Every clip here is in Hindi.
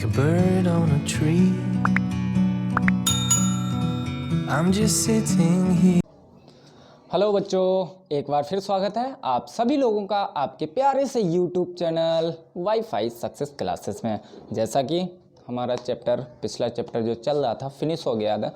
a bird on a tree. I'm just sitting here. Hello बच्चों, एक बार फिर स्वागत है आप सभी लोगों का आपके प्यारे से YouTube channel wifi success classes में। जैसा कि हमारा पिछला चैप्टर जो चल रहा था फिनिश हो गया था।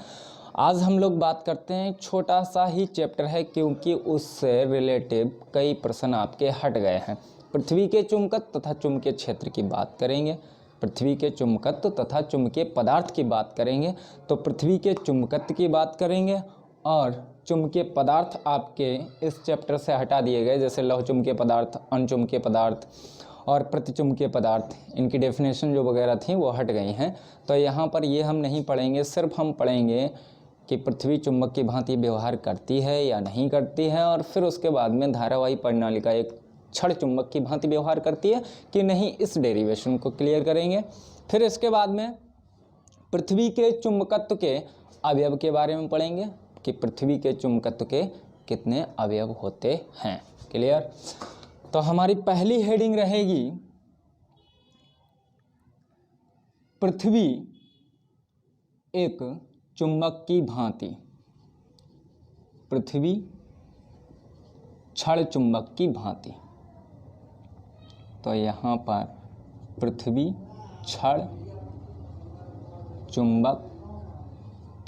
आज हम लोग बात करते हैं, छोटा सा ही चैप्टर है क्योंकि उससे रिलेटिव कई प्रश्न आपके हट गए हैं। पृथ्वी के चुंबकत्व तथा चुंबकीय क्षेत्र की बात करेंगे, पृथ्वी के चुंबकत्व तथा चुंबकीय पदार्थ की बात करेंगे। तो पृथ्वी के चुंबकत्व की बात करेंगे और चुंबकीय पदार्थ आपके इस चैप्टर से हटा दिए गए, जैसे लौह चुंबकीय पदार्थ, अणचुंबकीय पदार्थ और प्रतिचुंबकीय पदार्थ, इनकी डेफिनेशन जो वगैरह थी वो हट गई हैं। तो यहाँ पर ये हम नहीं पढ़ेंगे, सिर्फ हम पढ़ेंगे कि पृथ्वी चुंबक की भांति व्यवहार करती है या नहीं करती है, और फिर उसके बाद में धारावाही प्रणाली का एक क्षण चुंबक की भांति व्यवहार करती है कि नहीं, इस डेरिवेशन को क्लियर करेंगे। फिर इसके बाद में पृथ्वी के चुंबकत्व के अवयव के बारे में पढ़ेंगे कि पृथ्वी के चुंबकत्व के कितने अवयव होते हैं। क्लियर? तो हमारी पहली हेडिंग रहेगी पृथ्वी एक चुंबक की भांति। पृथ्वी क्षण चुंबक की भांति। तो यहाँ पर पृथ्वी क्षण चुंबक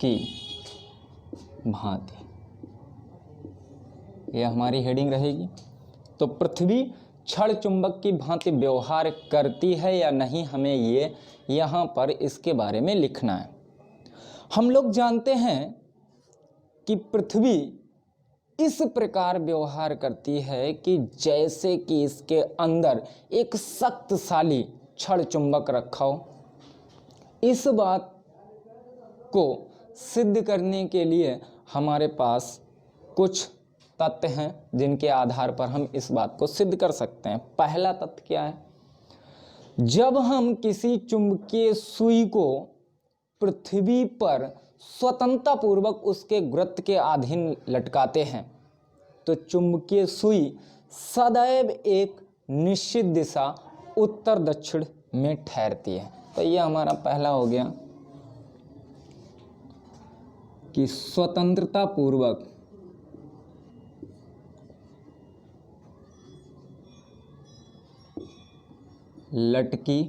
की भांति, यह हमारी हेडिंग रहेगी। तो पृथ्वी क्षण चुंबक की भांति व्यवहार करती है या नहीं, हमें ये यहाँ पर इसके बारे में लिखना है। हम लोग जानते हैं कि पृथ्वी इस प्रकार व्यवहार करती है कि जैसे कि इसके अंदर एक शक्तिशाली क्षण चुंबक रखा हो। इस बात को सिद्ध करने के लिए हमारे पास कुछ तथ्य हैं जिनके आधार पर हम इस बात को सिद्ध कर सकते हैं। पहला तथ्य क्या है? जब हम किसी चुंबकीय सुई को पृथ्वी पर स्वतंत्रता पूर्वक उसके गुरुत्व के अधीन लटकाते हैं तो चुंबकीय सुई सदैव एक निश्चित दिशा उत्तर दक्षिण में ठहरती है। तो यह हमारा पहला हो गया कि स्वतंत्रता पूर्वक लटकी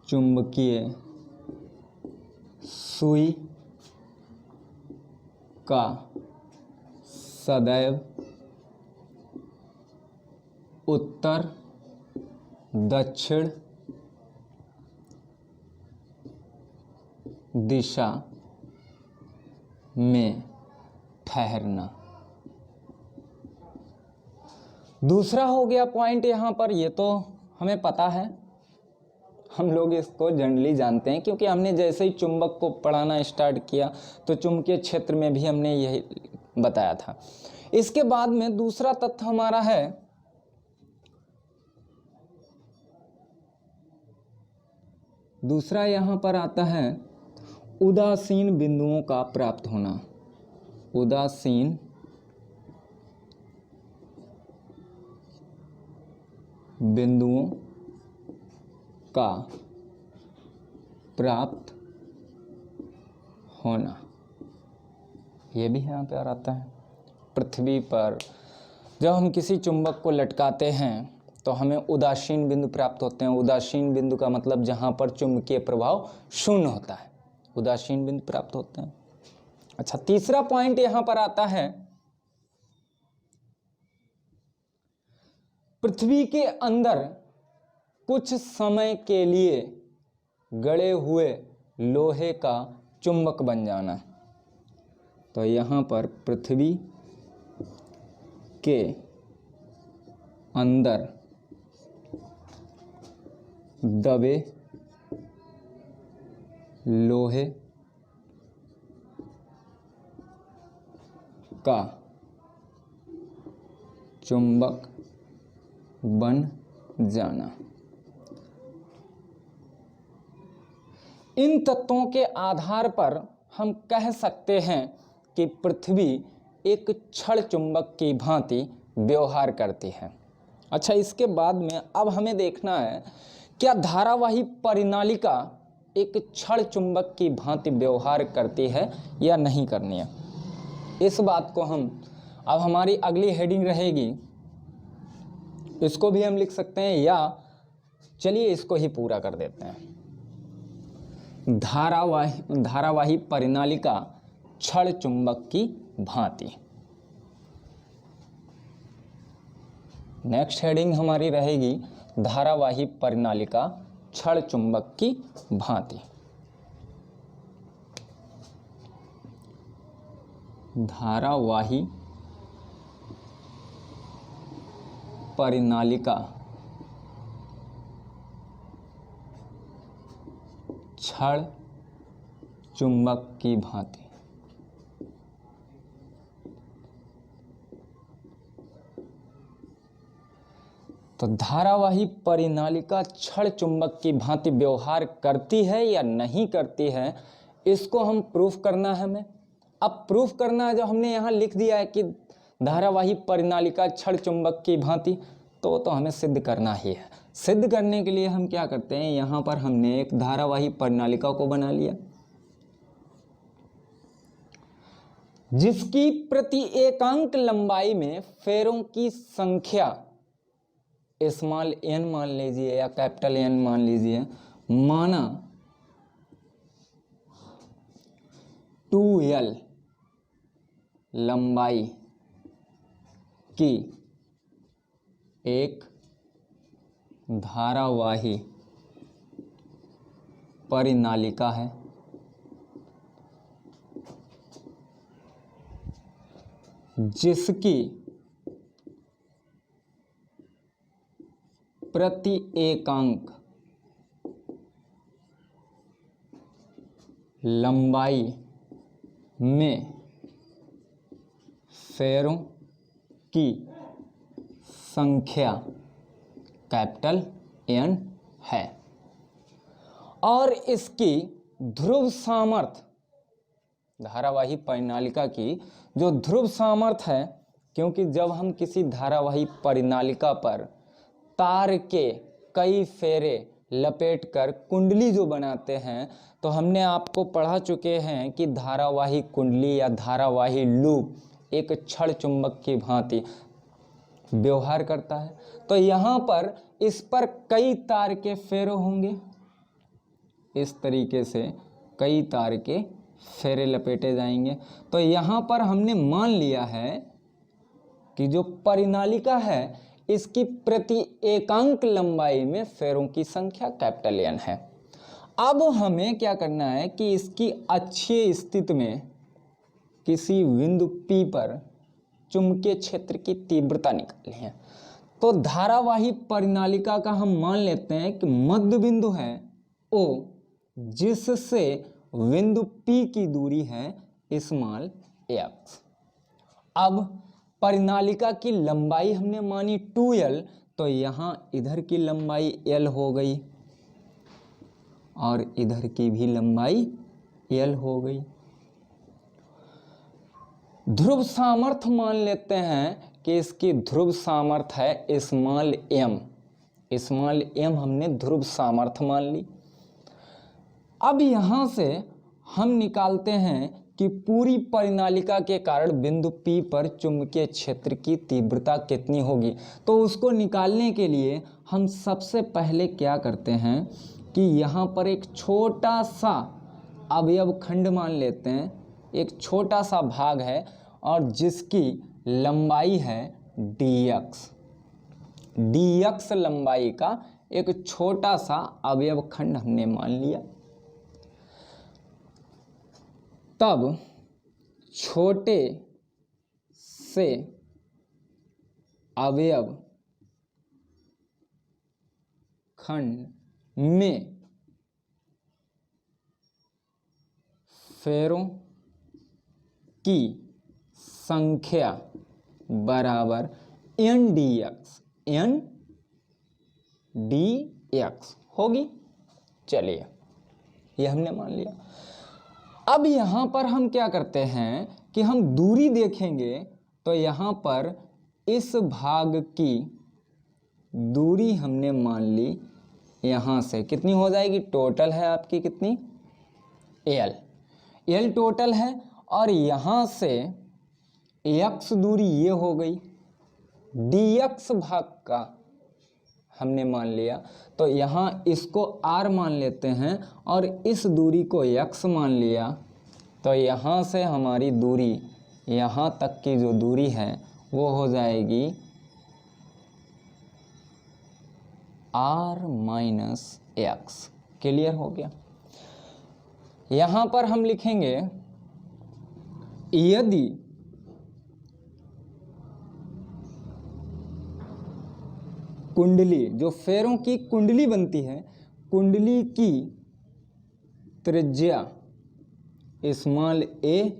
चुंबकीय सुई का सदैव उत्तर दक्षिण दिशा में ठहरना। दूसरा हो गया पॉइंट यहाँ पर, ये तो हमें पता है, हम लोग इसको जनरली जानते हैं क्योंकि हमने जैसे ही चुंबक को पढ़ाना स्टार्ट किया तो चुंबकीय क्षेत्र में भी हमने यही बताया था। इसके बाद में दूसरा तथ्य हमारा है दूसरा यहाँ पर आता है उदासीन बिंदुओं का प्राप्त होना। उदासीन बिंदुओं का प्राप्त होना, ये भी यहाँ पर आता है। पृथ्वी पर जब हम किसी चुंबक को लटकाते हैं तो हमें उदासीन बिंदु प्राप्त होते हैं। उदासीन बिंदु का मतलब जहाँ पर चुंबकीय प्रभाव शून्य होता है, उदासीन बिंदु प्राप्त होते हैं। अच्छा, तीसरा पॉइंट यहाँ पर आता है पृथ्वी के अंदर कुछ समय के लिए गड़े हुए लोहे का चुंबक बन जाना। तो यहाँ पर पृथ्वी के अंदर दबे लोहे का चुंबक बन जाना। इन तत्वों के आधार पर हम कह सकते हैं कि पृथ्वी एक क्षण चुंबक की भांति व्यवहार करती है। अच्छा, इसके बाद में अब हमें देखना है क्या धारावाही परिनालिका एक क्षण चुंबक की भांति व्यवहार करती है या नहीं करनी है? इस बात को हम अब हमारी अगली हेडिंग रहेगी, इसको भी हम लिख सकते हैं या चलिए इसको ही पूरा कर देते हैं। धारावाही परिनालिका क्षण चुंबक की भांति। नेक्स्ट हेडिंग हमारी रहेगी धारावाही परिनालिका क्षण चुंबक की भांति। धारावाही परिनालिका क्षण चुंबक की भांति। तो धारावाही परिनालिका क्षण चुंबक की भांति व्यवहार करती है या नहीं करती है, इसको हम प्रूफ करना है हमें। अब प्रूफ करना है, जो हमने यहाँ लिख दिया है कि धारावाही परिनालिका क्षण चुंबक की भांति, तो हमें सिद्ध करना ही है। सिद्ध करने के लिए हम क्या करते हैं, यहाँ पर हमने एक धारावाही परिनालिका को बना लिया जिसकी प्रति एकांक लंबाई में फेरों की संख्या स्मॉल n मान लीजिए या कैपिटल N मान लीजिए, माना 2L लंबाई की एक धारावाही परिनालिका है जिसकी प्रति एकांक लंबाई में फेरों की संख्या कैपिटल N है और इसकी ध्रुव सामर्थ्य, धारावाही परिनालिका की जो ध्रुव सामर्थ्य है, क्योंकि जब हम किसी धारावाही परिनालिका पर तार के कई फेरे लपेटकर कुंडली जो बनाते हैं, तो हमने आपको पढ़ा चुके हैं कि धारावाही कुंडली या धारावाही लूप एक क्षण चुंबक की भांति व्यवहार करता है। तो यहाँ पर इस पर कई तार के फेरे होंगे, इस तरीके से कई तार के फेरे लपेटे जाएंगे। तो यहाँ पर हमने मान लिया है कि जो परिनालिका है इसकी प्रति एकांक लंबाई में फेरों की संख्या कैपिटल N है। अब हमें क्या करना है कि इसकी अक्षीय स्थिति में किसी बिंदु P पर चुंबकीय क्षेत्र की तीव्रता निकालनी है। तो धारावाही परिनालिका का हम मान लेते हैं कि मध्य बिंदु है O, जिससे बिंदु P की दूरी है स्मॉल x। अब परिनालिका की लंबाई हमने मानी 2L, तो यहाँ इधर की लंबाई L हो गई और इधर की भी लंबाई L हो गई। ध्रुव सामर्थ्य मान लेते हैं कि इसकी ध्रुव सामर्थ्य है स्मॉल m। स्मॉल m हमने ध्रुव सामर्थ्य मान ली। अब यहाँ से हम निकालते हैं कि पूरी परिनालिका के कारण बिंदु P पर चुंबकीय क्षेत्र की तीव्रता कितनी होगी। तो उसको निकालने के लिए हम सबसे पहले क्या करते हैं कि यहाँ पर एक छोटा सा अवयव खंड मान लेते हैं, एक छोटा सा भाग है और जिसकी लंबाई है dx। dx लंबाई का एक छोटा सा अवयव खंड हमने मान लिया। तब छोटे से अवयव खंड में फेरों की संख्या बराबर n dx होगी। चलिए ये हमने मान लिया। अब यहाँ पर हम क्या करते हैं कि हम दूरी देखेंगे, तो यहाँ पर इस भाग की दूरी हमने मान ली यहाँ से कितनी हो जाएगी, टोटल है आपकी कितनी, एल टोटल है, और यहाँ से x दूरी ये हो गई, dx भाग का हमने मान लिया, तो यहाँ इसको r मान लेते हैं और इस दूरी को x मान लिया, तो यहाँ से हमारी दूरी यहाँ तक की जो दूरी है वो हो जाएगी r माइनस एक्स। क्लियर हो गया। यहाँ पर हम लिखेंगे यदि कुंडली, जो फेरों की कुंडली बनती है, कुंडली की त्रिज्या स्मॉल a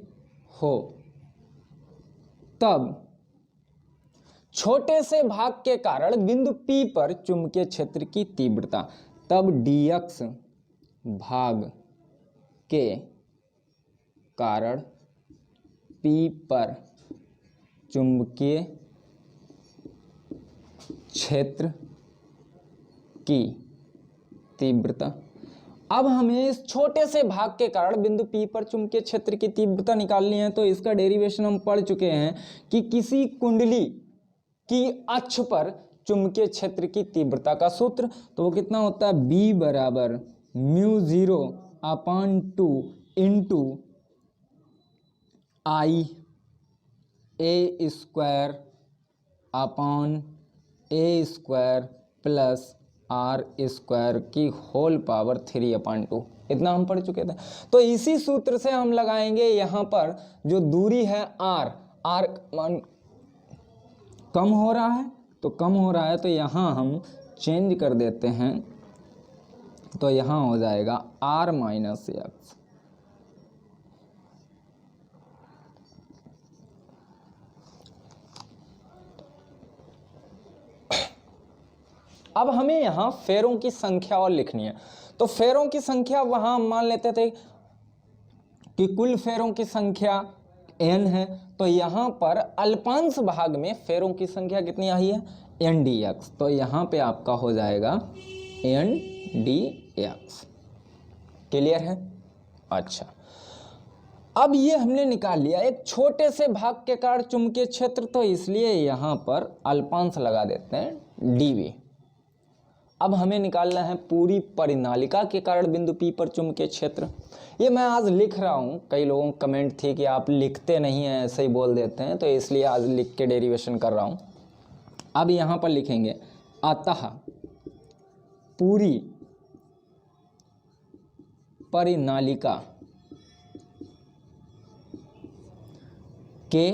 हो, तब छोटे से भाग के कारण बिंदु P पर चुंबकीय क्षेत्र की तीव्रता, तब dx भाग के कारण P पर चुंबकीय क्षेत्र की तीव्रता। अब हमें इस छोटे से भाग के कारण बिंदु P पर चुंबकीय क्षेत्र की तीव्रता निकालनी है, तो इसका डेरिवेशन हम पढ़ चुके हैं कि किसी कुंडली की अक्ष पर चुंबकीय क्षेत्र की तीव्रता का सूत्र, तो वो कितना होता है, B बराबर μ0/2 into I a square upon a square plus r square की होल पावर 3/2, इतना हम पढ़ चुके थे। तो इसी सूत्र से हम लगाएंगे यहाँ पर जो दूरी है r मान कम हो रहा है, तो कम हो रहा है, तो यहाँ हम चेंज कर देते हैं, तो यहाँ हो जाएगा r माइनस एक्स। अब हमें यहाँ फेरों की संख्या और लिखनी है, तो फेरों की संख्या वहाँ हम मान लेते थे कि कुल फेरों की संख्या n है, तो यहाँ पर अल्पांश भाग में फेरों की संख्या कितनी आई है, n dx, तो यहाँ पे आपका हो जाएगा n dx। क्लियर है। अच्छा, अब ये हमने निकाल लिया एक छोटे से भाग के कारण चुंबकीय क्षेत्र, तो इसलिए यहाँ पर अल्पांश लगा देते हैं dv। अब हमें निकालना है पूरी परिनालिका के कारण बिंदु P पर चुंबकीय क्षेत्र। ये मैं आज लिख रहा हूँ, कई लोगों की कमेंट थी कि आप लिखते नहीं हैं, ऐसे ही बोल देते हैं, तो इसलिए आज लिख के डेरिवेशन कर रहा हूँ। अब यहाँ पर लिखेंगे अतः पूरी परिनालिका के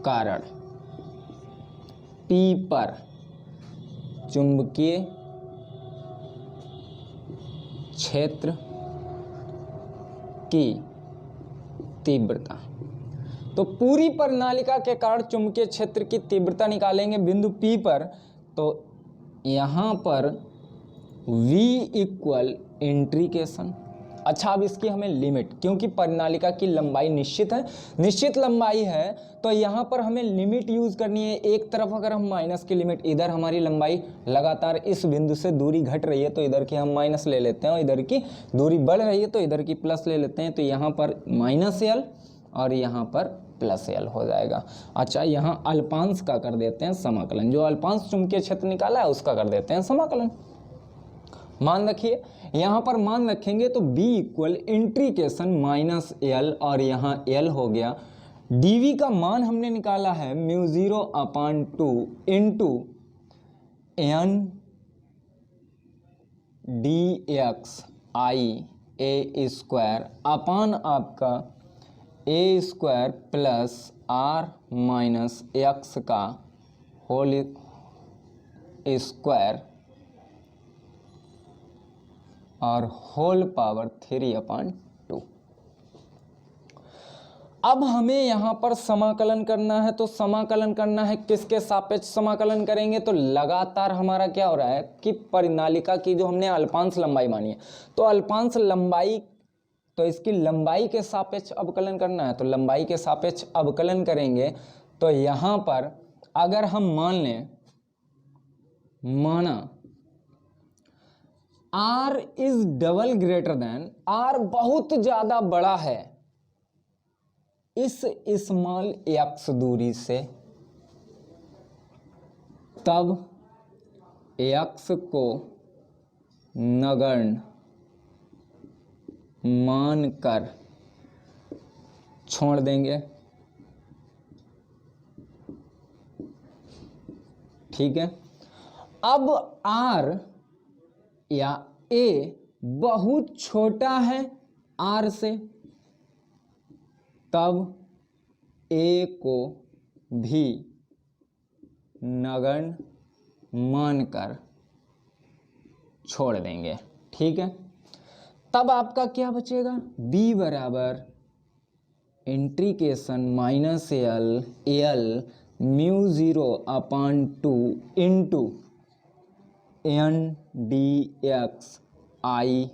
कारण P पर चुंबकीय क्षेत्र की तीव्रता। तो पूरी परिनालिका के कारण चुंबकीय क्षेत्र की तीव्रता निकालेंगे बिंदु P पर, तो यहाँ पर V इक्वल इंट्रीकेशन। अच्छा, अब इसकी हमें लिमिट, क्योंकि परिनालिका की लंबाई निश्चित है, निश्चित लंबाई है, तो यहाँ पर हमें लिमिट यूज़ करनी है। एक तरफ अगर हम माइनस की लिमिट, इधर हमारी लंबाई लगातार इस बिंदु से दूरी घट रही है, तो इधर की हम माइनस ले लेते हैं, और इधर की दूरी बढ़ रही है तो इधर की प्लस ले लेते हैं, तो यहाँ पर -l और यहाँ पर +l हो जाएगा। अच्छा, यहाँ अल्पांश का कर देते हैं समाकलन, जो अल्पांश चुंबकीय क्षेत्र निकाला है उसका कर देते हैं समाकलन। मान रखिए, यहाँ पर मान रखेंगे तो B इक्वल इंट्रीकेशन -l और यहाँ l हो गया। dv का मान हमने निकाला है μ0/2 into n dx I a square upon आपका a square plus r minus x का होल स्क्वायर और होल पावर 3/2। अब हमें यहाँ पर समाकलन करना है, तो समाकलन करना है किसके सापेक्ष समाकलन करेंगे, तो लगातार हमारा क्या हो रहा है कि परिनालिका की जो हमने अल्पांश लंबाई मानी है, तो अल्पांश लंबाई, तो इसकी लंबाई के सापेक्ष अवकलन करना है, तो लंबाई के सापेक्ष अवकलन करेंगे। तो यहाँ पर अगर हम मान लें, माना R is double greater than, R बहुत ज्यादा बड़ा है इस स्मॉल एक्स दूरी से, तब एक्स को नगण्य मानकर छोड़ देंगे। ठीक है। अब आर या ए बहुत छोटा है आर से, तब ए को भी नगण्य मानकर छोड़ देंगे। ठीक है। तब आपका क्या बचेगा, b बराबर integration minus L mu 0/2 into N D x I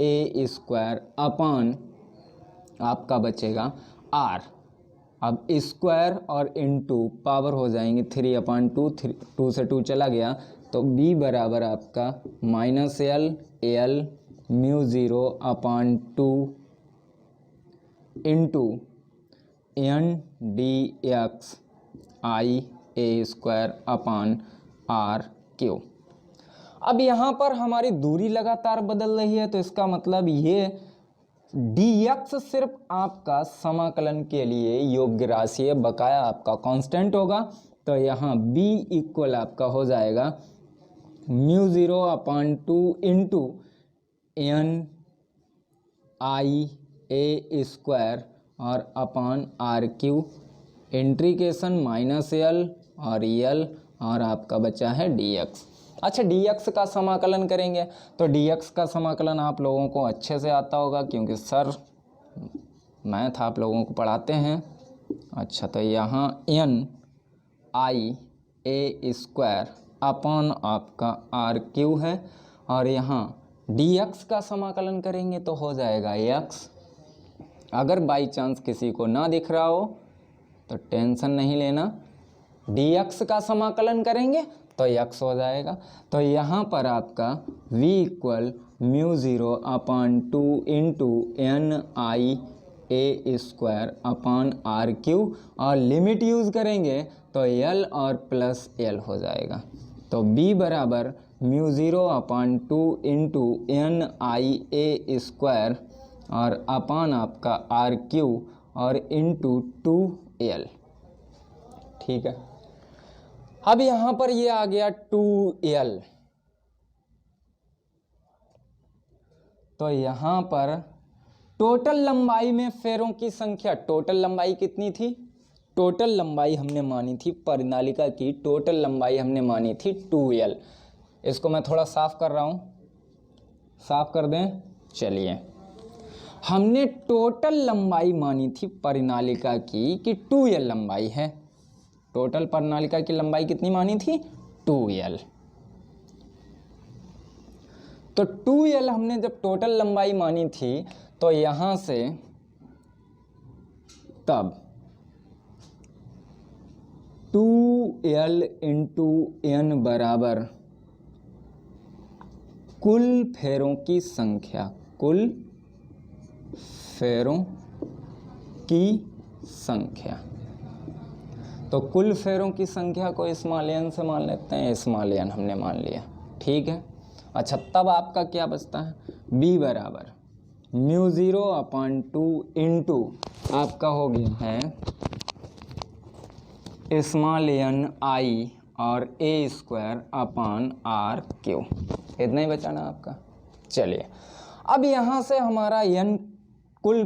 A square upon आपका बचेगा r। अब स्क्वायर और इंटू पावर हो जाएंगे 3/2, 2 से 2 चला गया, तो b बराबर आपका minus L mu 0/2 into N D x I A square upon R Q. अब यहाँ पर हमारी दूरी लगातार बदल रही है, तो इसका मतलब ये dx सिर्फ आपका समाकलन के लिए योग्य राशि है, बकाया आपका कांस्टेंट होगा। तो यहाँ b इक्वल आपका हो जाएगा mu 0/2 into N I A square और अपान आर क्यू, इंट्रीकेशन माइनस एल और आपका बचा है dx। अच्छा, dx का समाकलन करेंगे तो dx का समाकलन आप लोगों को अच्छे से आता होगा, क्योंकि सर मैथ आप लोगों को पढ़ाते हैं। अच्छा, तो यहाँ N I A square upon आपका आर क्यू है, और यहाँ dx का समाकलन करेंगे तो हो जाएगा x। अगर बाई चांस किसी को ना दिख रहा हो तो टेंशन नहीं लेना, dx का समाकलन करेंगे तो x हो जाएगा। तो यहाँ पर आपका v equal mu 0/2 into N I A square upon R Q, और लिमिट यूज़ करेंगे तो l और प्लस l हो जाएगा। तो b बराबर mu 0/2 into N I A square और अपान आपका आर क्यू और इंटू 2l। ठीक है। अब यहाँ पर ये आ गया 2l, तो यहाँ पर टोटल लंबाई में फेरों की संख्या, टोटल लंबाई कितनी थी, टोटल लंबाई हमने मानी थी परिनालिका की, टोटल लंबाई हमने मानी थी 2l। इसको मैं थोड़ा साफ कर रहा हूँ, साफ कर दें। चलिए, हमने टोटल लंबाई मानी थी परिनालिका की कि 2l लंबाई है। टोटल परिनालिका की लंबाई कितनी मानी थी, 2l। तो 2l हमने जब टोटल लंबाई मानी थी तो यहां से तब 2l इंटू एन बराबर कुल फेरों की संख्या, कुल फेरों की संख्या। तो कुल फेरों की संख्या को स्मॉल एन से मान लेते हैं, स्मॉल एन हमने मान लिया। ठीक है। अच्छा, तब आपका क्या बचता है, b बराबर म्यू 0/2 इंटू आपका हो गया है स्मॉल एन आई और ए स्क्वायर अपान आर क्यू। इतना ही बचा ना आपका। चलिए, अब यहाँ से हमारा n कुल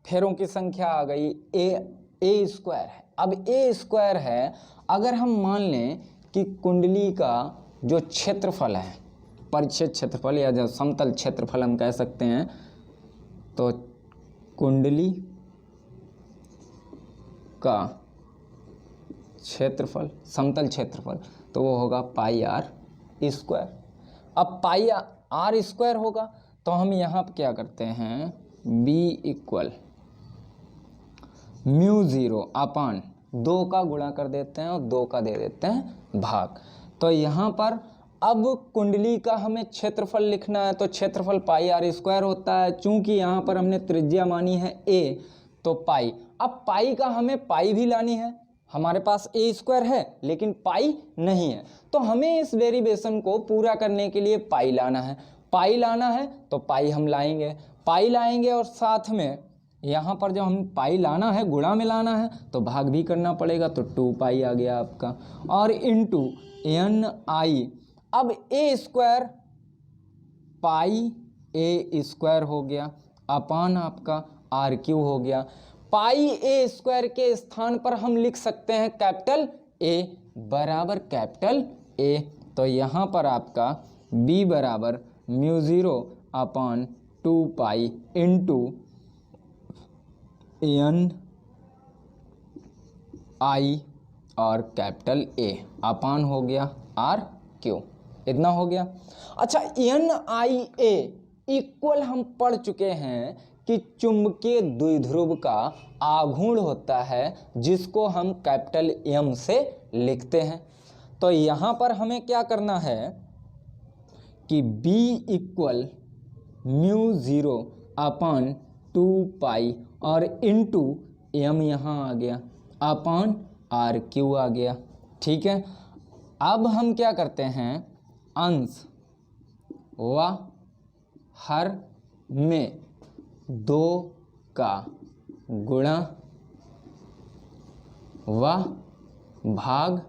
फेरों की संख्या आ गई, ए स्क्वायर है। अब ए स्क्वायर है, अगर हम मान लें कि कुंडली का जो क्षेत्रफल है, परिच्छेद क्षेत्रफल या जो समतल क्षेत्रफल हम कह सकते हैं, तो कुंडली का क्षेत्रफल, समतल क्षेत्रफल, तो वो होगा पाई आर स्क्वायर। अब पाई आर स्क्वायर होगा तो हम यहाँ पर क्या करते हैं, b इक्वल म्यू 0/2 का गुणा कर देते हैं और 2 का दे देते हैं भाग। तो यहाँ पर अब कुंडली का हमें क्षेत्रफल लिखना है तो क्षेत्रफल पाई आर स्क्वायर होता है। चूंकि यहाँ पर हमने त्रिज्या मानी है a, तो पाई। अब पाई का हमें पाई भी लानी है। हमारे पास a स्क्वायर है लेकिन पाई नहीं है, तो हमें इस डेरिवेशन को पूरा करने के लिए पाई लाना है। पाई लाना है तो पाई हम लाएंगे और साथ में यहाँ पर जब हम पाई लाना है, गुणा में लाना है, तो भाग भी करना पड़ेगा, तो 2 पाई आ गया आपका, और इनटू एन आई। अब ए स्क्वायर पाई ए स्क्वायर हो गया अपान आपका आर क्यू हो गया। पाई ए स्क्वायर के स्थान पर हम लिख सकते हैं कैपिटल ए बराबर कैपिटल ए, तो यहाँ पर आपका b बराबर μ0 अपान 2 पाई इंटू एन आई और कैपिटल ए अपान हो गया आर क्यू, इतना हो गया। अच्छा, एन आई ए इक्वल हम पढ़ चुके हैं कि चुंबकीय द्विध्रुव का आघूर्ण होता है जिसको हम कैपिटल एम से लिखते हैं। तो यहाँ पर हमें क्या करना है कि b इक्वल μ0 अपान 2 पाई और इनटू एम यहाँ आ गया अपान आर क्यू आ गया। ठीक है, अब हम क्या करते हैं, अंश व हर में 2 का गुणा व भाग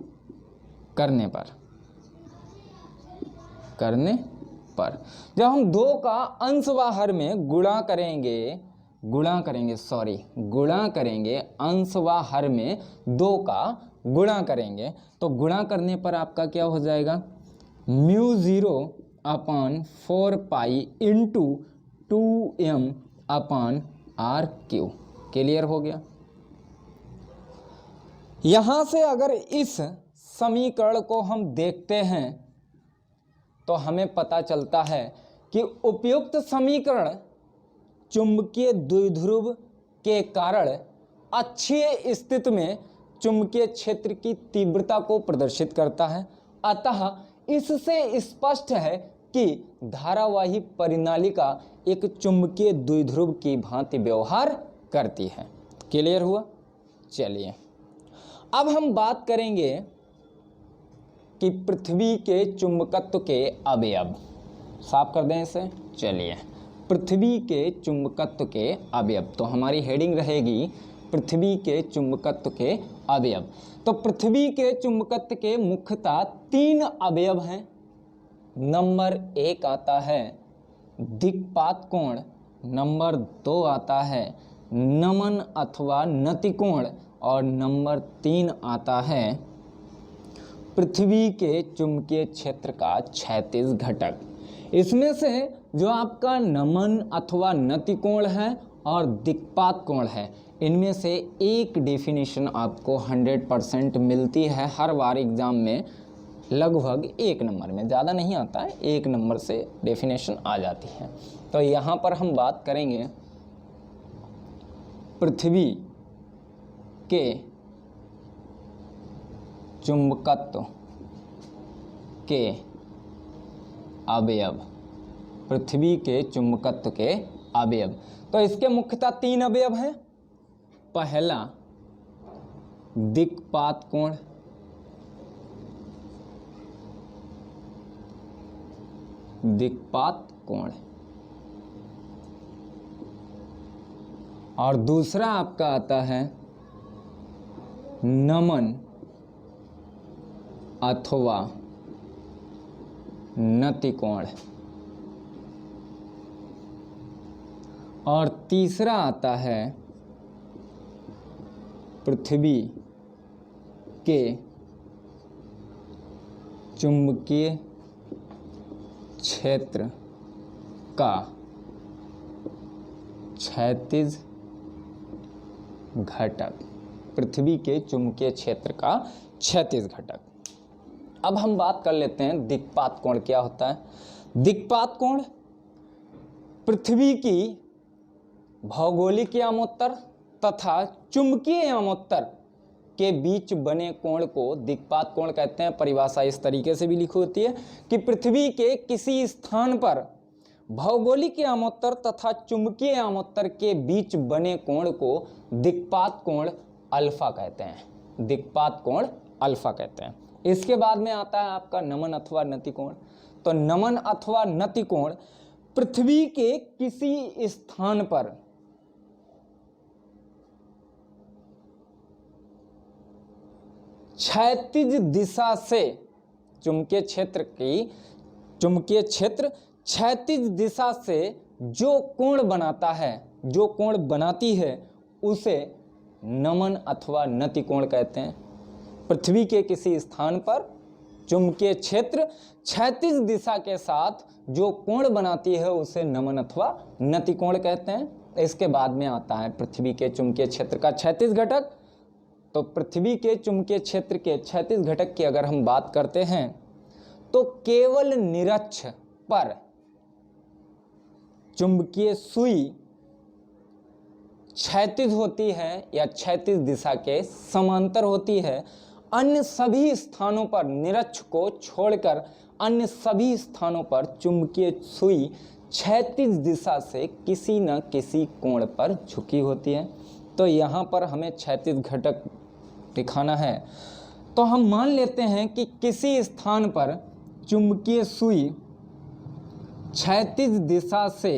करने पर जब हम 2 का अंश व हर में गुणा करेंगे अंश व हर में 2 का गुणा करेंगे, तो गुणा करने पर आपका क्या हो जाएगा, μ0 upon 4 pi into 2m upon R Q. Clear हो गया। यहां से अगर इस समीकरण को हम देखते हैं तो हमें पता चलता है कि उपयुक्त समीकरण चुंबकीय द्विध्रुव के कारण अक्षीय स्थिति में चुंबकीय क्षेत्र की तीव्रता को प्रदर्शित करता है। अतः इससे स्पष्ट है कि धारावाही परिनालिका एक चुंबकीय द्विध्रुव की भांति व्यवहार करती है। क्लियर हुआ। चलिए अब हम बात करेंगे कि पृथ्वी के चुंबकत्व के अवयव। साफ कर दें इसे। चलिए, पृथ्वी के चुंबकत्व के अवयव, तो हमारी हेडिंग रहेगी पृथ्वी के चुंबकत्व के अवयव। तो पृथ्वी के चुंबकत्व के मुख्यतः 3 अवयव हैं। नंबर 1 आता है दिक्पात कोण, नंबर 2 आता है नमन अथवा नतिकोण, और नंबर 3 आता है पृथ्वी के चुंबकीय क्षेत्र का क्षैतिज घटक। इसमें से जो आपका नमन अथवा नतिकोण है और दिक्पात कोण है, इनमें से एक डेफिनेशन आपको 100% मिलती है हर बार एग्जाम में, लगभग 1 नंबर में, ज़्यादा नहीं आता है, 1 नंबर से डेफिनेशन आ जाती है। तो यहाँ पर हम बात करेंगे पृथ्वी के चुंबकत्व के अवयव, पृथ्वी के चुंबकत्व के अवयव। तो इसके मुख्यतः 3 अवयव हैं। पहला दिक्पात कोण, और दूसरा आपका आता है नमन अथवा नतिकोण, और तीसरा आता है पृथ्वी के चुंबकीय क्षेत्र का क्षैतिज घटक, पृथ्वी के चुंबकीय क्षेत्र का क्षैतिज घटक। अब हम बात कर लेते हैं दिक्पात कोण क्या होता है। दिक्पात कोण पृथ्वी की भौगोलिक यामोत्तर तथा चुंबकीय यामोत्तर के बीच बने कोण को दिक्पात कोण कहते हैं। परिभाषा इस तरीके से भी लिखी होती है कि पृथ्वी के किसी स्थान पर भौगोलिक यामोत्तर तथा चुंबकीय यामोत्तर के बीच बने कोण को दिक्पात कोण अल्फा कहते हैं। दिक्पात कोण अल्फा कहते हैं। इसके बाद में आता है आपका नमन अथवा नति कोण। तो नमन अथवा नति कोण पृथ्वी के किसी स्थान पर क्षैतिज दिशा से चुंबकीय क्षेत्र क्षैतिज दिशा से जो कोण बनाता है, जो कोण बनाती है, उसे नमन अथवा नति कोण कहते हैं। पृथ्वी के किसी स्थान पर चुंबकीय क्षेत्र क्षैतिज दिशा के साथ जो कोण बनाती है उसे नमन अथवा नति कोण कहते हैं। इसके बाद में आता है पृथ्वी के चुंबकीय क्षेत्र का क्षैतिज घटक। तो पृथ्वी के चुंबकीय क्षेत्र के क्षैतिज घटक की अगर हम बात करते हैं तो केवल निरक्ष पर चुंबकीय सुई क्षैतिज होती है या क्षैतिज दिशा के समांतर होती है। अन्य सभी स्थानों पर, निरक्ष को छोड़कर अन्य सभी स्थानों पर चुंबकीय सुई क्षैतिज दिशा से किसी न किसी कोण पर झुकी होती है। तो यहाँ पर हमें क्षैतिज घटक दिखाना है। तो हम मान लेते हैं कि किसी स्थान पर चुंबकीय सुई क्षैतिज दिशा से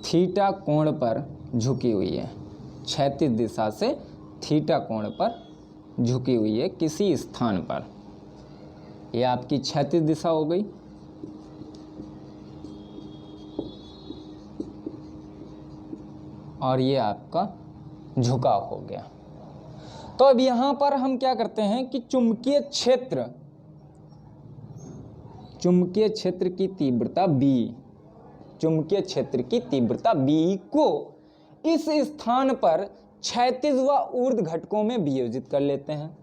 थीटा कोण पर झुकी हुई है। क्षैतिज दिशा से थीटा कोण पर झुकी हुई है किसी स्थान पर। यह आपकी क्षैतिज दिशा हो गई। और ये आपका झुकाव हो गया। तो अब यहां पर हम क्या करते हैं कि चुंबकीय क्षेत्र की तीव्रता B, चुंबकीय क्षेत्र की तीव्रता B को इस स्थान पर क्षैतिज व ऊर्ध्व घटकों में वियोजित कर लेते हैं।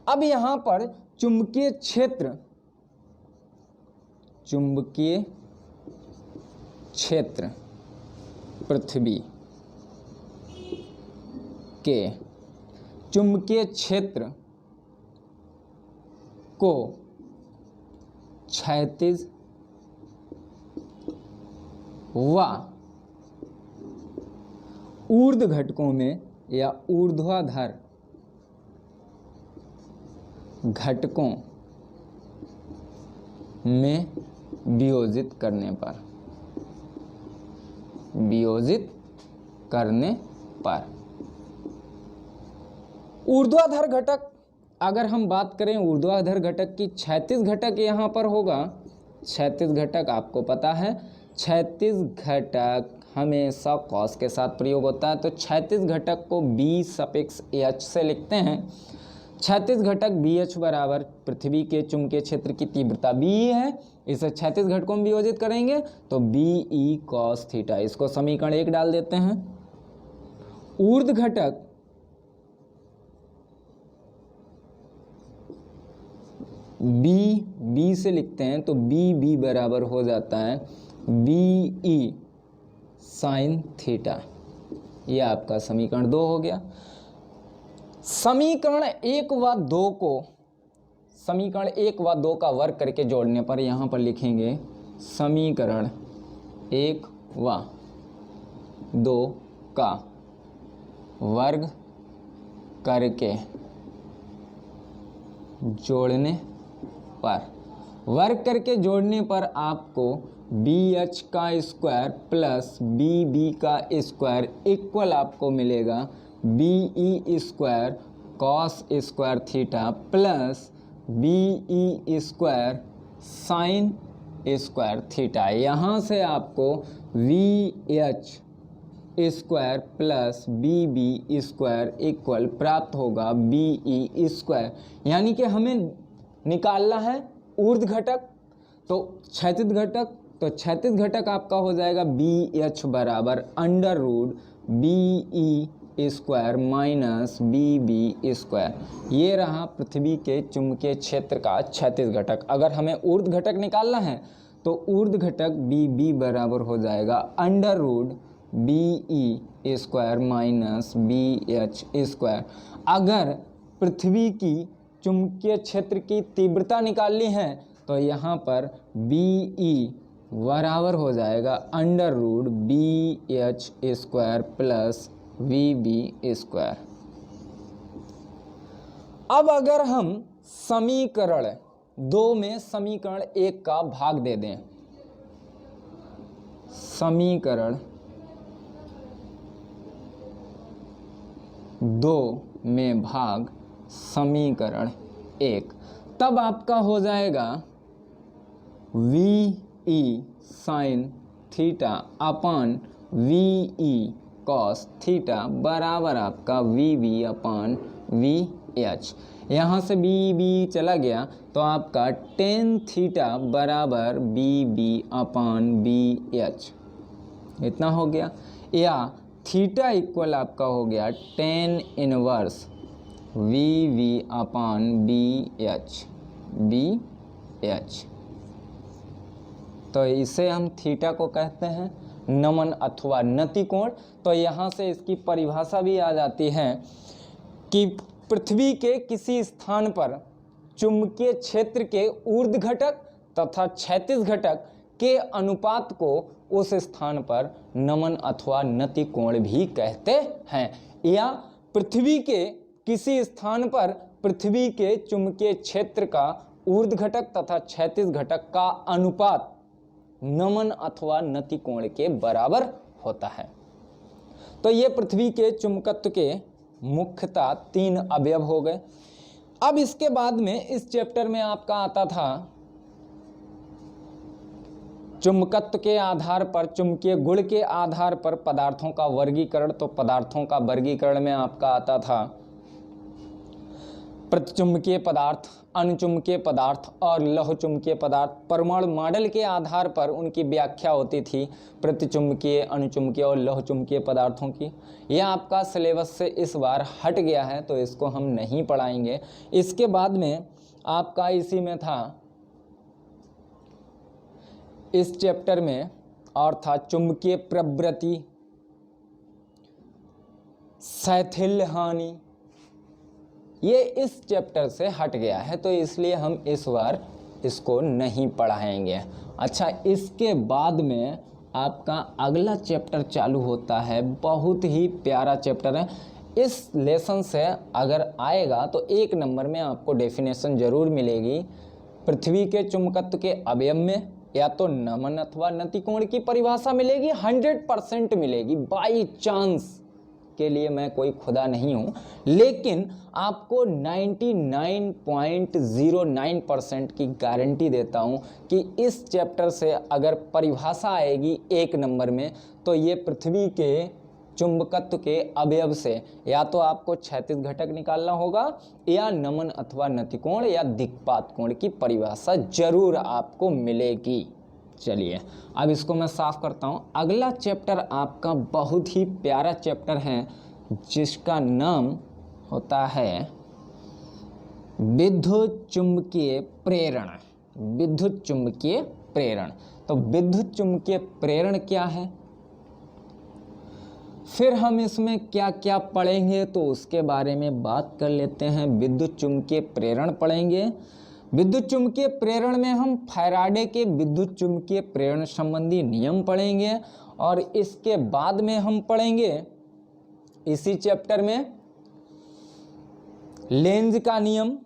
अब यहां पर चुंबकीय क्षेत्र पृथ्वी के चुंबकीय क्षेत्र को क्षैतिज व ऊर्ध्व घटकों में या ऊर्ध्वाधर घटकों में वियोजित करने पर ऊर्ध्वाधर घटक, अगर हम बात करें ऊर्ध्वाधर घटक की, क्षैतिज घटक यहाँ पर होगा। क्षैतिज घटक आपको पता है, क्षैतिज घटक हमेशा कॉस के साथ प्रयोग होता है। तो क्षैतिज घटक को B सफिक्स H से लिखते हैं। क्षैतिज घटक BH बराबर पृथ्वी के चुंबकीय क्षेत्र की तीव्रता B है। इसे क्षैतिज घटकों में वियोजित करेंगे तो BE cos थीटा। इसको समीकरण 1 डाल देते हैं। ऊर्ध्व घटक B से लिखते हैं तो B बराबर हो जाता है BE साइन थीटा। ये आपका समीकरण 2 हो गया। समीकरण 1 व 2 का वर्ग करके जोड़ने पर यहाँ पर लिखेंगे समीकरण 1 व 2 का वर्ग करके जोड़ने पर आपको BH का स्क्वायर प्लस BB का स्क्वायर इक्वल आपको मिलेगा BE square cos square theta plus BE square sine square theta. यहाँ से आपको VH square plus BB square equal प्राप्त होगा BE स्क्वायर। यानी कि हमें निकालना है ऊर्ध्व घटक तो क्षैतिज घटक। तो क्षैतिज घटक आपका हो जाएगा BH बराबर under root BE square minus BB square. ये रहा पृथ्वी के चुंबकीय क्षेत्र का क्षैतिज घटक। अगर हमें ऊर्ध्व घटक निकालना है तो ऊर्ध्व घटक BB बराबर हो जाएगा under root BE square minus BH square. अगर पृथ्वी की चुंबकीय क्षेत्र की तीव्रता निकालनी है तो यहाँ पर BE बराबर हो जाएगा under root BH square plus VB square. अब अगर हम समीकरण 2 में समीकरण 1 का भाग दे दें, समीकरण 2 में भाग समीकरण 1, तब आपका हो जाएगा VE sine theta upon VE cos theta बराबर आपका VB अपान VH। यहाँ से BB चला गया तो आपका टेन थीटा बराबर BB अपान BH इतना हो गया, या थीटा इक्वल आपका हो गया टेन इनवर्स VB अपान BH। तो इसे हम थीटा को कहते हैं नमन अथवा नति कोण। तो यहाँ से इसकी परिभाषा भी आ जाती है कि पृथ्वी के किसी स्थान पर चुंबकीय क्षेत्र के ऊर्ध्व घटक तथा क्षैतिज घटक के अनुपात को उस स्थान पर नमन अथवा नति कोण भी कहते हैं, या पृथ्वी के किसी स्थान पर पृथ्वी के चुंबकीय क्षेत्र का ऊर्ध्व घटक तथा क्षैतिज घटक का अनुपात नमन अथवा नति कोण के बराबर होता है। तो ये पृथ्वी के चुंबकत्व के मुख्यतः 3 अवयव हो गए। अब इसके बाद में इस चैप्टर में आपका आता था चुंबकत्व के आधार पर, चुंबकीय गुण के आधार पर पदार्थों का वर्गीकरण। तो पदार्थों का वर्गीकरण में आपका आता था प्रतिचुंबकीय पदार्थ, अनुचुंबकीय पदार्थ और लौहचुंबकीय पदार्थ। परमाणु मॉडल के आधार पर उनकी व्याख्या होती थी प्रतिचुंबकीय, अनुचुंबकीय और लौहचुंबकीय पदार्थों की। यह आपका सिलेबस से इस बार हट गया है तो इसको हम नहीं पढ़ाएंगे। इसके बाद में आपका इसी में था, इस चैप्टर में और था चुंबकीय प्रवृत्ति, शैथिल्य हानि। ये इस चैप्टर से हट गया है तो इसलिए हम इस बार इसको नहीं पढ़ाएंगे। अच्छा, इसके बाद में आपका अगला चैप्टर चालू होता है, बहुत ही प्यारा चैप्टर है। इस लेसन से अगर आएगा तो 1 नंबर में आपको डेफिनेशन जरूर मिलेगी। पृथ्वी के चुंबकत्व के अवयव में या तो नमन अथवा नति कोण की परिभाषा मिलेगी, 100% मिलेगी। बाई चांस के लिए मैं कोई खुदा नहीं हूं, लेकिन आपको 99.09% की गारंटी देता हूं कि इस चैप्टर से अगर परिभाषा आएगी 1 नंबर में तो ये पृथ्वी के चुंबकत्व के अवयव से या तो आपको क्षैतिज घटक निकालना होगा या नमन अथवा नति कोण या दिक्पात कोण की परिभाषा जरूर आपको मिलेगी। चलिए अब इसको मैं साफ करता हूँ। अगला चैप्टर आपका बहुत ही प्यारा चैप्टर है जिसका नाम होता है विद्युत चुंबकीय प्रेरण। विद्युत चुंबकीय प्रेरण। तो विद्युत चुंबकीय प्रेरण क्या है, फिर हम इसमें क्या क्या पढ़ेंगे तो उसके बारे में बात कर लेते हैं। विद्युत चुंबकीय प्रेरण पढ़ेंगे। विद्युत चुंबकीय प्रेरण में हम फैराडे के विद्युत चुंबकीय प्रेरण संबंधी नियम पढ़ेंगे और इसके बाद में हम पढ़ेंगे इसी चैप्टर में लेंज का नियम।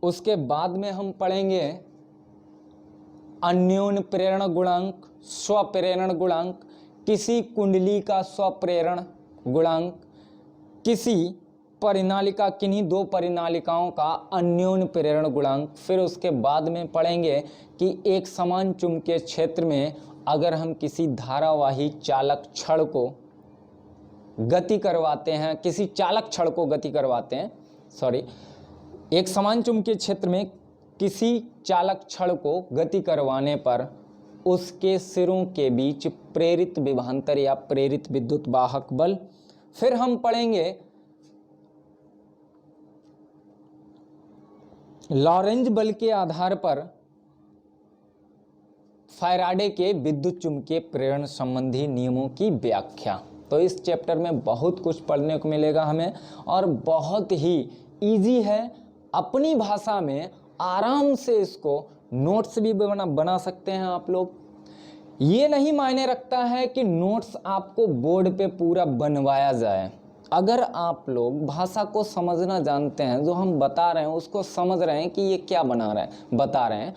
उसके बाद में हम पढ़ेंगे अन्योन्य प्रेरण गुणांक, स्वप्रेरण गुणांक, किसी कुंडली का स्वप्रेरण गुणांक, किसी परिनालिका, किन्हीं 2 परिनालिकाओं का अन्योन्य प्रेरण गुणांक। फिर उसके बाद में पढ़ेंगे कि एक समान चुंबकीय क्षेत्र में अगर हम किसी धारावाही चालक छड़ को गति करवाते हैं, किसी चालक छड़ को गति करवाते हैं, एक समान चुंबकीय क्षेत्र में किसी चालक छड़ को गति करवाने पर उसके सिरों के बीच प्रेरित विभवांतर या प्रेरित विद्युत वाहक बल। फिर हम पढ़ेंगे लॉरेंज बल के आधार पर फैराडे के विद्युत चुंबकीय प्रेरण संबंधी नियमों की व्याख्या। तो इस चैप्टर में बहुत कुछ पढ़ने को मिलेगा हमें और बहुत ही इजी है, अपनी भाषा में आराम से इसको नोट्स भी बना सकते हैं आप लोग। ये नहीं मायने रखता है कि नोट्स आपको बोर्ड पे पूरा बनवाया जाए। अगर आप लोग भाषा को समझना जानते हैं, जो हम बता रहे हैं उसको समझ रहे हैं कि ये क्या बता रहे हैं,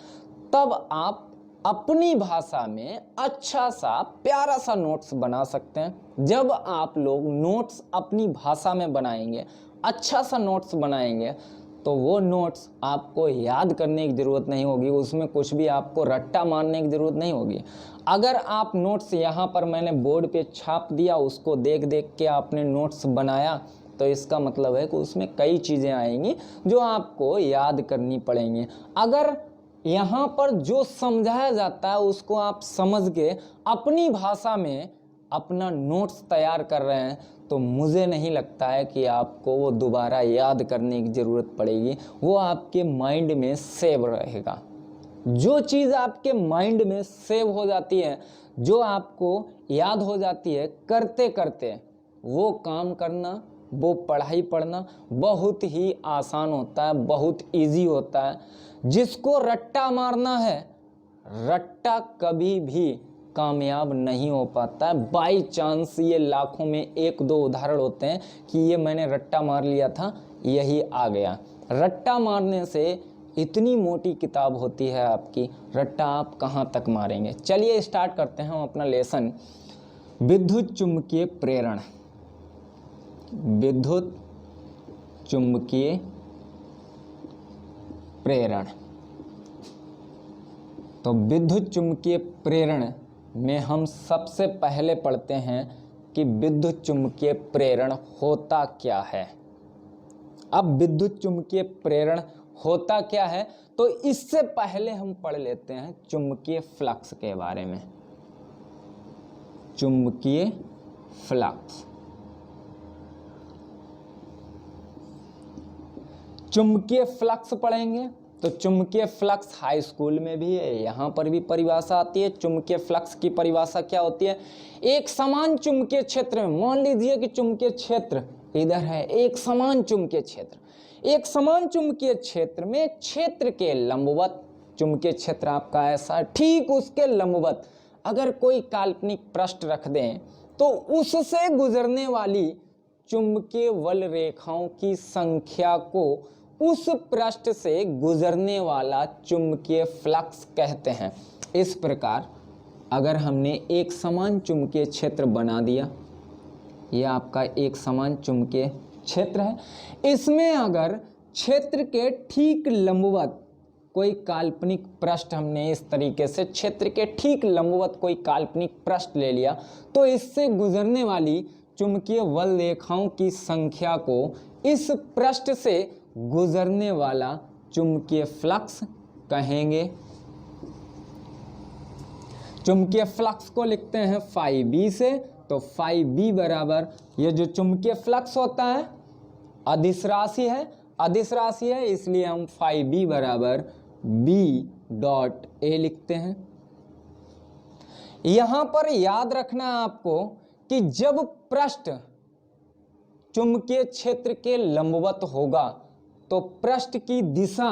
तब आप अपनी भाषा में अच्छा सा प्यारा सा नोट्स बना सकते हैं। जब आप लोग नोट्स अपनी भाषा में बनाएंगे, अच्छा सा नोट्स बनाएंगे, तो वो नोट्स आपको याद करने की ज़रूरत नहीं होगी, उसमें कुछ भी आपको रट्टा मारने की ज़रूरत नहीं होगी। अगर आप नोट्स यहाँ पर मैंने बोर्ड पे छाप दिया, उसको देख देख के आपने नोट्स बनाया, तो इसका मतलब है कि उसमें कई चीज़ें आएंगी जो आपको याद करनी पड़ेंगी। अगर यहाँ पर जो समझाया जाता है उसको आप समझ के अपनी भाषा में अपना नोट्स तैयार कर रहे हैं, तो मुझे नहीं लगता है कि आपको वो दोबारा याद करने की ज़रूरत पड़ेगी, वो आपके माइंड में सेव रहेगा। जो चीज़ आपके माइंड में सेव हो जाती है, जो आपको याद हो जाती है, करते करते वो काम करना, वो पढ़ाई पढ़ना बहुत ही आसान होता है, बहुत इजी होता है। जिसको रट्टा मारना है, रट्टा कभी भी कामयाब नहीं हो पाता है। बाई चांस ये लाखों में एक दो उदाहरण होते हैं कि ये मैंने रट्टा मार लिया था, यही आ गया। रट्टा मारने से इतनी मोटी किताब होती है आपकी, रट्टा आप कहाँ तक मारेंगे। चलिए स्टार्ट करते हैं हम अपना लेसन। विद्युत चुंबकीय प्रेरण। विद्युत चुंबकीय प्रेरण। तो विद्युत चुंबकीय प्रेरण में हम सबसे पहले पढ़ते हैं कि विद्युत चुंबकीय प्रेरण होता क्या है। अब विद्युत चुंबकीय प्रेरण होता क्या है, तो इससे पहले हम पढ़ लेते हैं चुंबकीय फ्लक्स के बारे में। चुंबकीय फ्लक्स। चुंबकीय फ्लक्स पढ़ेंगे तो चुंबकीय फ्लक्स हाई स्कूल में भी है, यहाँ पर भी परिभाषा आती है। चुंबकीय फ्लक्स की परिभाषा क्या होती है? एक समान चुंबकीय क्षेत्र में, मान लीजिए कि चुंबकीय क्षेत्र इधर है, एक समान चुंबकीय क्षेत्र, एक समान चुंबकीय क्षेत्र में क्षेत्र के लंबवत, चुंबकीय क्षेत्र आपका ऐसा, ठीक उसके लंबवत अगर कोई काल्पनिक पृष्ठ रख दें, तो उससे गुजरने वाली चुंबकीय वल रेखाओं की संख्या को उस पृष्ठ से गुजरने वाला चुंबकीय फ्लक्स कहते हैं। इस प्रकार अगर हमने एक समान चुंबकीय क्षेत्र बना दिया, यह आपका एक समान चुंबकीय क्षेत्र है, इसमें अगर क्षेत्र के ठीक लंबवत कोई काल्पनिक पृष्ठ, हमने इस तरीके से क्षेत्र के ठीक लंबवत कोई काल्पनिक पृष्ठ ले लिया, तो इससे गुजरने वाली चुंबकीय वल रेखाओं की संख्या को इस पृष्ठ से गुजरने वाला चुंबकीय फ्लक्स कहेंगे। चुंबकीय फ्लक्स को लिखते हैं फाई बी से, तो फाई बी बराबर, ये जो चुंबकीय फ्लक्स होता है अदिश राशि है, इसलिए हम फाई बी बराबर बी डॉट ए लिखते हैं। यहां पर याद रखना है आपको कि जब पृष्ठ चुंबकीय क्षेत्र के लंबवत होगा, तो पृष्ठ की दिशा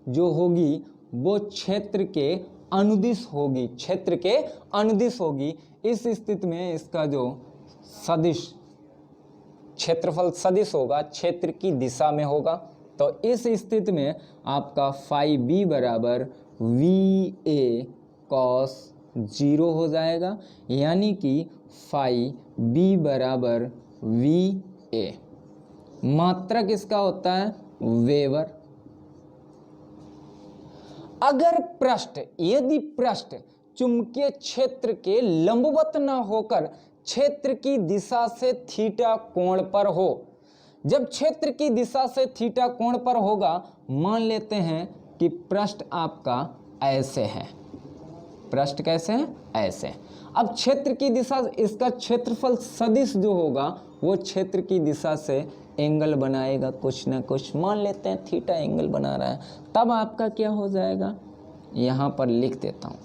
जो होगी वो क्षेत्र के अनुदिश होगी, क्षेत्र के अनुदिश होगी। इस स्थिति में इसका जो सदिश, क्षेत्रफल सदिश होगा, क्षेत्र की दिशा में होगा। तो इस स्थिति में आपका फाई बी बराबर वी ए कॉस 0 हो जाएगा, यानी कि फाई बी बराबर वी ए। मात्रक इसका होता है वेबर। अगर पृष्ठ, यदि पृष्ठ चुंबकीय क्षेत्र के लंबवत न होकर क्षेत्र की दिशा से थीटा कोण पर हो, जब क्षेत्र की दिशा से थीटा कोण पर होगा, मान लेते हैं कि पृष्ठ आपका ऐसे है, पृष्ठ कैसे है? ऐसे। अब क्षेत्र की दिशा, इसका क्षेत्रफल सदिश जो होगा वो क्षेत्र की दिशा से एंगल बनाएगा कुछ ना कुछ, मान लेते हैं थीटा एंगल बना रहा है, तब आपका क्या हो जाएगा, यहाँ पर लिख देता हूँ,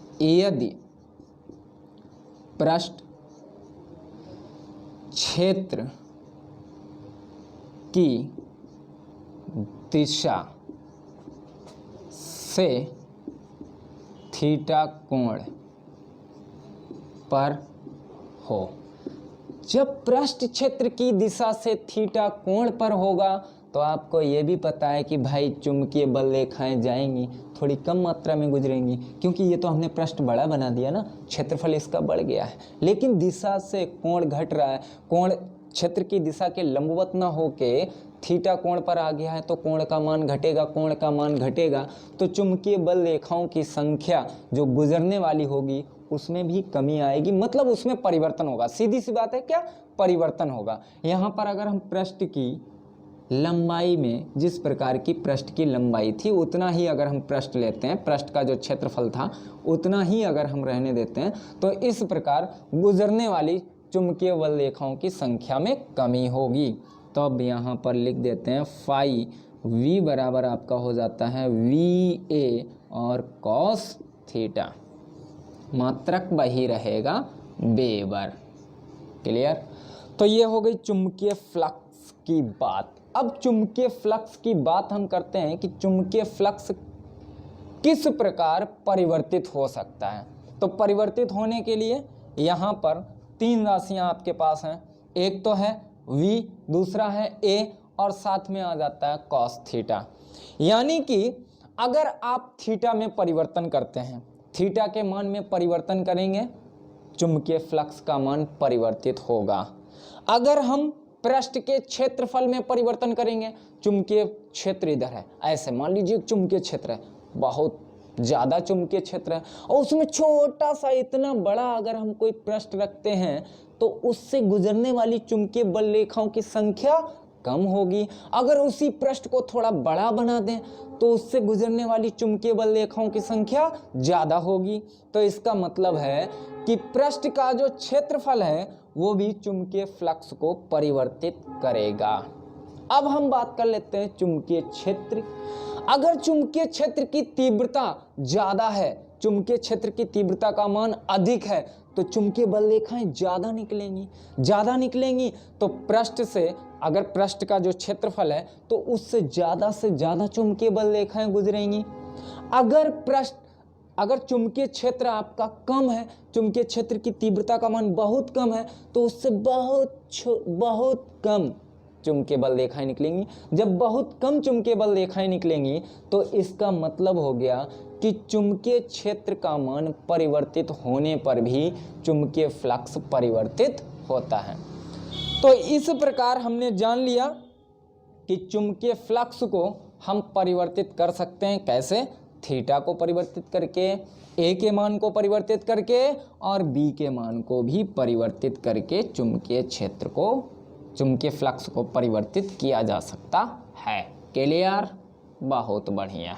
पृष्ठ क्षेत्र की दिशा से थीटा कोण पर हो। जब पृष्ठ क्षेत्र की दिशा से थीटा कोण पर होगा तो आपको ये भी पता है कि भाई चुंबकीय बल रेखाएं जाएंगी, थोड़ी कम मात्रा में गुजरेंगी, क्योंकि ये तो हमने पृष्ठ बड़ा बना दिया ना, क्षेत्रफल इसका बढ़ गया है। लेकिन दिशा से कोण घट रहा है, कोण क्षेत्र की दिशा के लंबवत ना होके थीटा कोण पर आ गया है, तो कोण का मान घटेगा, कोण का मान घटेगा तो चुंबकीय बल रेखाओं की संख्या जो गुजरने वाली होगी उसमें भी कमी आएगी, मतलब उसमें परिवर्तन होगा। सीधी सी बात है, क्या परिवर्तन होगा। यहाँ पर अगर हम पृष्ठ की लंबाई में, जिस प्रकार की पृष्ठ की लंबाई थी उतना ही अगर हम पृष्ठ लेते हैं, पृष्ठ का जो क्षेत्रफल था उतना ही अगर हम रहने देते हैं, तो इस प्रकार गुजरने वाली चुंबकीय बल रेखाओं की संख्या में कमी होगी। तो अब यहाँ पर लिख देते हैं फाई v बराबर आपका हो जाता है VA और कॉस थीटा, मात्रक वही रहेगा वेबर। क्लियर। तो ये हो गई चुंबकीय फ्लक्स की बात। अब चुंबकीय फ्लक्स की बात हम करते हैं कि चुंबकीय फ्लक्स किस प्रकार परिवर्तित हो सकता है। तो परिवर्तित होने के लिए यहाँ पर तीन राशियाँ आपके पास हैं, एक तो है v, दूसरा है a और साथ में आ जाता है cos थीटा। यानी कि अगर आप थीटा में परिवर्तन करते हैं, थीटा के मान में परिवर्तन करेंगे, चुंबकीय फ्लक्स का मान परिवर्तित होगा। अगर हम पृष्ठ के क्षेत्रफल में परिवर्तन करेंगे, चुंबकीय क्षेत्र इधर है, ऐसे मान लीजिए चुंबकीय क्षेत्र है, बहुत ज़्यादा चुंबकीय क्षेत्र है और उसमें छोटा सा इतना बड़ा अगर हम कोई पृष्ठ रखते हैं तो उससे गुजरने वाली चुंबकीय बल रेखाओं की संख्या कम होगी। अगर उसी पृष्ठ को थोड़ा बड़ा बना दें तो उससे गुजरने वाली चुंबकीय बल रेखाओं की संख्या ज़्यादा होगी। तो इसका मतलब है कि पृष्ठ का जो क्षेत्रफल है वो भी चुंबकीय फ्लक्स को परिवर्तित करेगा। अब हम बात कर लेते हैं चुंबकीय क्षेत्र। अगर चुंबकीय क्षेत्र की तीव्रता ज़्यादा है, चुंबकीय क्षेत्र की तीव्रता का मान अधिक है, तो चुंबकीय बल रेखाएं ज़्यादा निकलेंगी तो पृष्ठ से, अगर पृष्ठ का जो क्षेत्रफल है तो उससे ज़्यादा चुंबकीय बल रेखाएं गुजरेंगी। अगर चुंबकीय क्षेत्र आपका कम है, चुंबकीय क्षेत्र की तीव्रता का मान बहुत कम है, तो उससे बहुत कम चुंबकीय बल रेखाएं निकलेंगी। जब बहुत कम चुंबकीय बल रेखाएं निकलेंगी तो इसका मतलब हो गया कि चुंबकीय क्षेत्र का मान परिवर्तित होने पर भी चुंबकीय फ्लक्स परिवर्तित होता है। तो इस प्रकार हमने जान लिया कि चुंबकीय फ्लक्स को हम परिवर्तित कर सकते हैं। कैसे? थीटा को परिवर्तित करके, ए के मान को परिवर्तित करके और बी के मान को भी परिवर्तित करके चुंबकीय क्षेत्र को, चुंबकीय फ्लक्स को परिवर्तित किया जा सकता है। क्लियर? बहुत बढ़िया।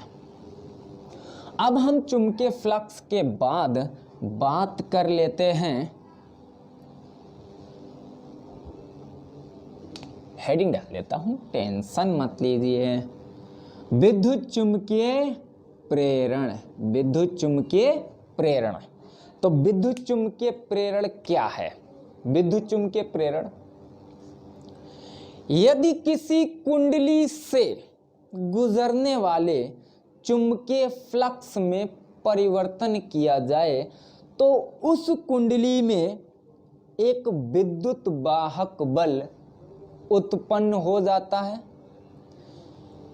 अब हम चुंबकीय फ्लक्स के बाद बात कर लेते हैं, हेडिंग डाल लेता हूं, टेंशन मत लीजिए, विद्युत चुंबकीय प्रेरण। विद्युत चुंबकीय प्रेरण। तो विद्युत चुंबकीय प्रेरण क्या है? विद्युत चुंबकीय प्रेरण, यदि किसी कुंडली से गुजरने वाले चुंबकीय फ्लक्स में परिवर्तन किया जाए तो उस कुंडली में एक विद्युत वाहक बल उत्पन्न हो जाता है।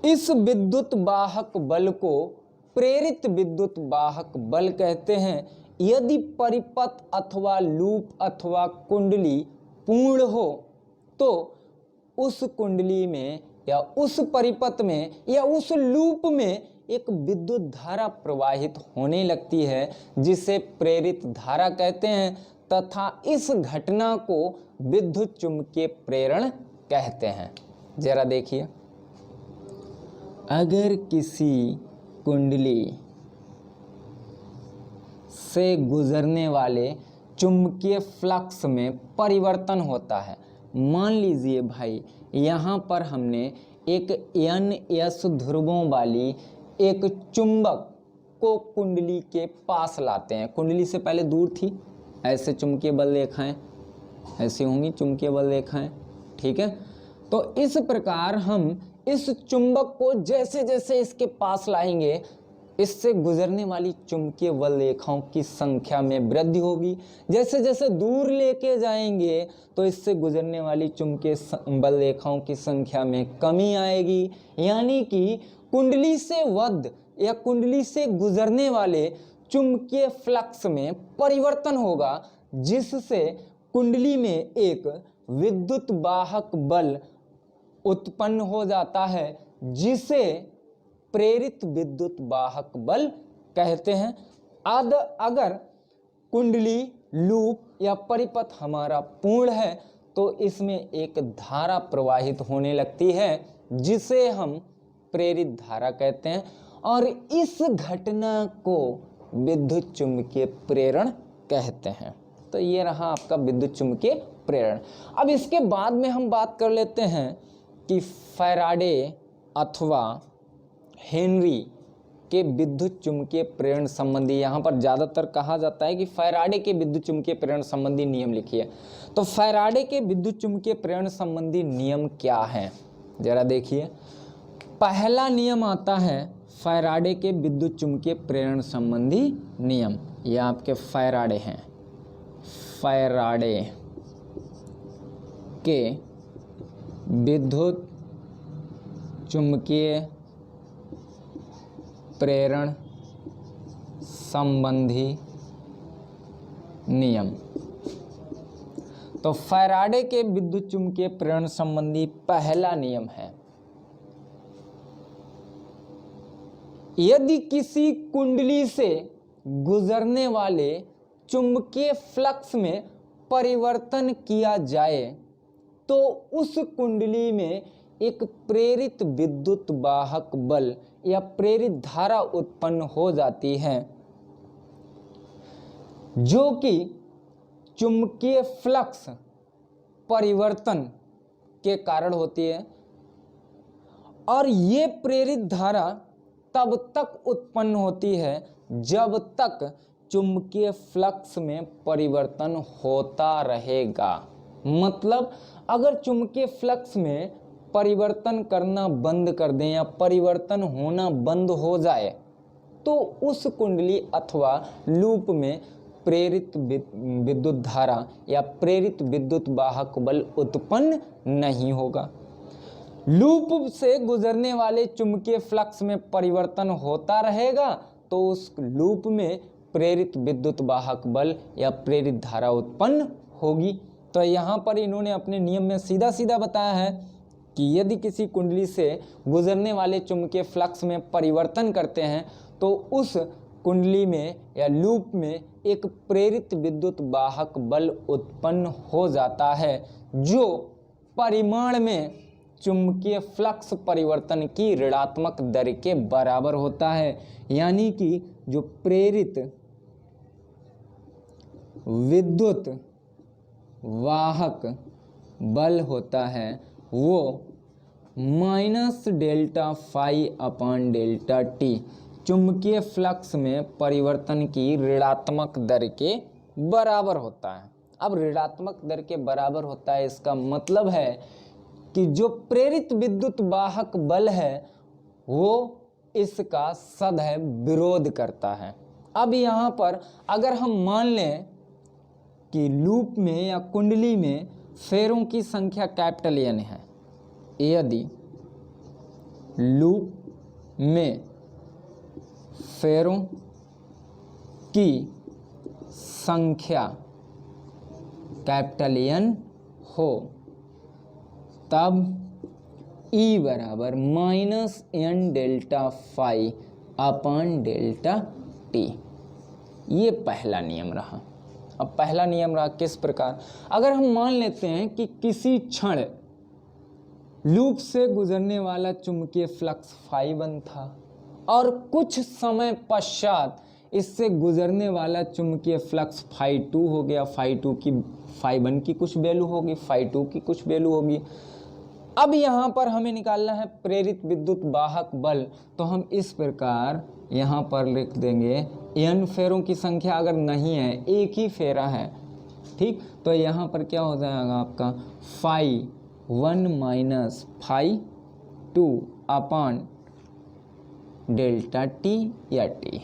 इस विद्युत वाहक बल को प्रेरित विद्युत वाहक बल कहते हैं। यदि परिपथ अथवा लूप अथवा कुंडली पूर्ण हो तो उस कुंडली में या उस परिपथ में या उस लूप में एक विद्युत धारा प्रवाहित होने लगती है जिसे प्रेरित धारा कहते हैं, तथा इस घटना को विद्युत चुंबकीय प्रेरण कहते हैं। जरा देखिए, अगर किसी कुंडली से गुजरने वाले चुंबकीय फ्लक्स में परिवर्तन होता है, मान लीजिए भाई यहाँ पर हमने एक NS ध्रुवों वाली एक चुंबक को कुंडली के पास लाते हैं। कुंडली से पहले दूर थी, ऐसे चुंबकीय बल रेखाएं, ऐसी होंगी चुंबकीय बल रेखाएं, ठीक है। तो इस प्रकार हम इस चुंबक को जैसे जैसे इसके पास लाएंगे, इससे गुजरने वाली चुंबकीय बल रेखाओं की संख्या में वृद्धि होगी। जैसे जैसे दूर लेके जाएंगे तो इससे गुजरने वाली चुंबकीय बल रेखाओं की संख्या में कमी आएगी। यानी कि कुंडली से बद्ध या कुंडली से गुजरने वाले चुंबकीय फ्लक्स में परिवर्तन होगा, जिससे कुंडली में एक विद्युत वाहक बल उत्पन्न हो जाता है, जिसे प्रेरित विद्युत वाहक बल कहते हैं। अगर कुंडली, लूप या परिपथ हमारा पूर्ण है तो इसमें एक धारा प्रवाहित होने लगती है, जिसे हम प्रेरित धारा कहते हैं, और इस घटना को विद्युत चुम्बकीय प्रेरण कहते हैं। तो ये रहा आपका विद्युत चुम्बकीय प्रेरण। अब इसके बाद में हम बात कर लेते हैं कि फैराडे अथवा हेनरी के विद्युत चुम्बकीय प्रेरण संबंधी, यहाँ पर ज़्यादातर कहा जाता है कि फैराडे के विद्युत चुम्बकीय प्रेरण संबंधी नियम लिखिए। तो फैराडे के विद्युत चुम्बकीय प्रेरण संबंधी नियम क्या हैं, जरा देखिए। पहला नियम आता है फैराडे के विद्युत चुम्बकीय प्रेरण संबंधी नियम। ये आपके फैराडे हैं। फैराडे के विद्युत चुम्बकीय प्रेरण संबंधी नियम। तो फैराडे के विद्युत चुम्बकीय प्रेरण संबंधी पहला नियम है, यदि किसी कुंडली से गुजरने वाले चुंबकीय फ्लक्स में परिवर्तन किया जाए तो उस कुंडली में एक प्रेरित विद्युत वाहक बल या प्रेरित धारा उत्पन्न हो जाती है, जो कि चुंबकीय फ्लक्स परिवर्तन के कारण होती है। और ये प्रेरित धारा तब तक उत्पन्न होती है जब तक चुंबकीय फ्लक्स में परिवर्तन होता रहेगा। मतलब अगर चुंबकीय फ्लक्स में परिवर्तन करना बंद कर दें या परिवर्तन होना बंद हो जाए तो उस कुंडली अथवा लूप में प्रेरित विद्युत धारा या प्रेरित विद्युत वाहक बल उत्पन्न नहीं होगा। लूप से गुजरने वाले चुंबकीय फ्लक्स में परिवर्तन होता रहेगा तो उस लूप में प्रेरित विद्युत वाहक बल या प्रेरित धारा उत्पन्न होगी। तो यहाँ पर इन्होंने अपने नियम में सीधा सीधा बताया है कि यदि किसी कुंडली से गुजरने वाले चुंबकीय फ्लक्स में परिवर्तन करते हैं तो उस कुंडली में या लूप में एक प्रेरित विद्युत वाहक बल उत्पन्न हो जाता है, जो परिमाण में चुंबकीय फ्लक्स परिवर्तन की ऋणात्मक दर के बराबर होता है। यानी कि जो प्रेरित विद्युत वाहक बल होता है वो minus delta phi upon delta T चुंबकीय फ्लक्स में परिवर्तन की ऋणात्मक दर के बराबर होता है। अब ऋणात्मक दर के बराबर होता है, इसका मतलब है कि जो प्रेरित विद्युत वाहक बल है वो इसका सदैव विरोध करता है। अब यहाँ पर अगर हम मान लें कि लूप में या कुंडली में फेरों की संख्या कैपिटल N है, यदि लूप में फेरों की संख्या कैपिटल N हो तब E बराबर minus N delta phi upon delta T. ये पहला नियम रहा। अब पहला नियम रहा किस प्रकार, अगर हम मान लेते हैं कि किसी क्षण लूप से गुजरने वाला चुंबकीय फ्लक्स φ1 था और कुछ समय पश्चात इससे गुजरने वाला चुंबकीय फ्लक्स φ2 हो गया। φ1 की कुछ वैल्यू होगी, φ2 की कुछ वैल्यू होगी। अब यहाँ पर हमें निकालना है प्रेरित विद्युत वाहक बल, तो हम इस प्रकार यहाँ पर लिख देंगे n फेरों की संख्या अगर नहीं है, एक ही फेरा है, ठीक, तो यहाँ पर क्या हो जाएगा आपका phi 1 minus phi 2 upon delta T या टी।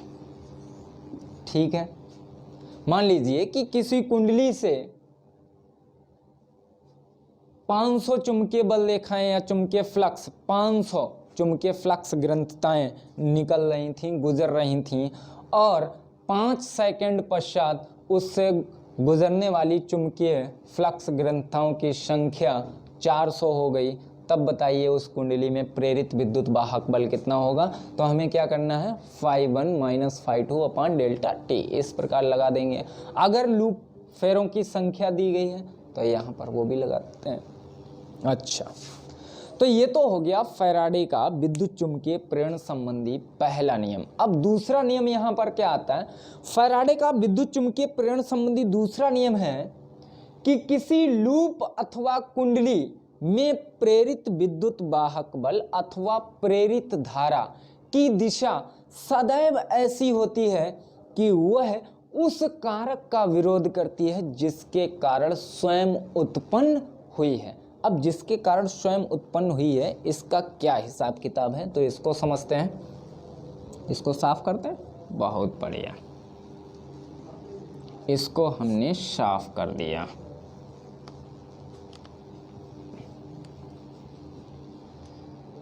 ठीक है, मान लीजिए कि किसी कुंडली से 500 चुंबकीय बल रेखाएं या चुंबकीय फ्लक्स 500 चुंबकीय फ्लक्स ग्रंथताएं निकल रही थीं, गुजर रही थीं, और 5 सेकंड पश्चात उससे गुजरने वाली चुंबकीय फ्लक्स ग्रंथताओं की संख्या 400 हो गई। तब बताइए उस कुंडली में प्रेरित विद्युत वाहक बल कितना होगा। तो हमें क्या करना है, φ1 माइनस φ2 अपॉन डेल्टा टी, इस प्रकार लगा देंगे। अगर लूप फेरों की संख्या दी गई है तो यहाँ पर वो भी लगा देते हैं। अच्छा, तो ये तो हो गया फैराडे का विद्युत चुंबकीय प्रेरण संबंधी पहला नियम। अब दूसरा नियम यहाँ पर क्या आता है, फैराडे का विद्युत चुंबकीय प्रेरण संबंधी दूसरा नियम है कि किसी लूप अथवा कुंडली में प्रेरित विद्युत वाहक बल अथवा प्रेरित धारा की दिशा सदैव ऐसी होती है कि वह उस कारक का विरोध करती है जिसके कारण स्वयं उत्पन्न हुई है। अब जिसके कारण स्वयं उत्पन्न हुई है, इसका क्या हिसाब किताब है, तो इसको समझते हैं। इसको साफ करते हैं, बहुत बढ़िया, इसको हमने साफ कर दिया।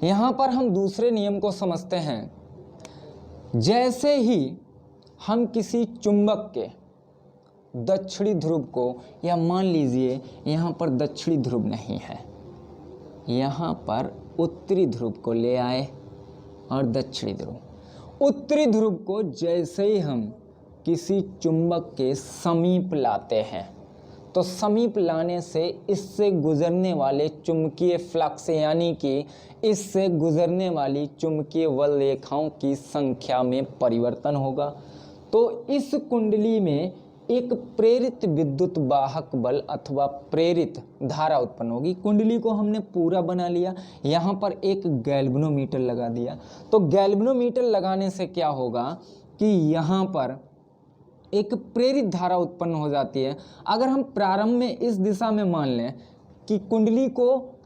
यहां पर हम दूसरे नियम को समझते हैं। जैसे ही हम किसी चुंबक के दक्षिणी ध्रुव को, या मान लीजिए यहाँ पर दक्षिणी ध्रुव नहीं है, यहाँ पर उत्तरी ध्रुव को ले आए और दक्षिणी ध्रुव, उत्तरी ध्रुव को जैसे ही हम किसी चुंबक के समीप लाते हैं तो समीप लाने से इससे गुजरने वाले चुंबकीय फ्लक्स यानी कि इससे गुजरने वाली चुंबकीय बल रेखाओं की संख्या में परिवर्तन होगा। तो इस कुंडली में एक प्रेरित विद्युत वाहक बल अथवा प्रेरित धारा उत्पन्न होगी। कुंडली को हमने पूरा बना लिया, यहाँ पर एक गैल्वेनोमीटर लगा दिया। तो गैल्वेनोमीटर लगाने से क्या होगा कि यहाँ पर एक प्रेरित धारा उत्पन्न हो जाती है। अगर हम प्रारंभ में इस दिशा में मान लें कि कुंडली को,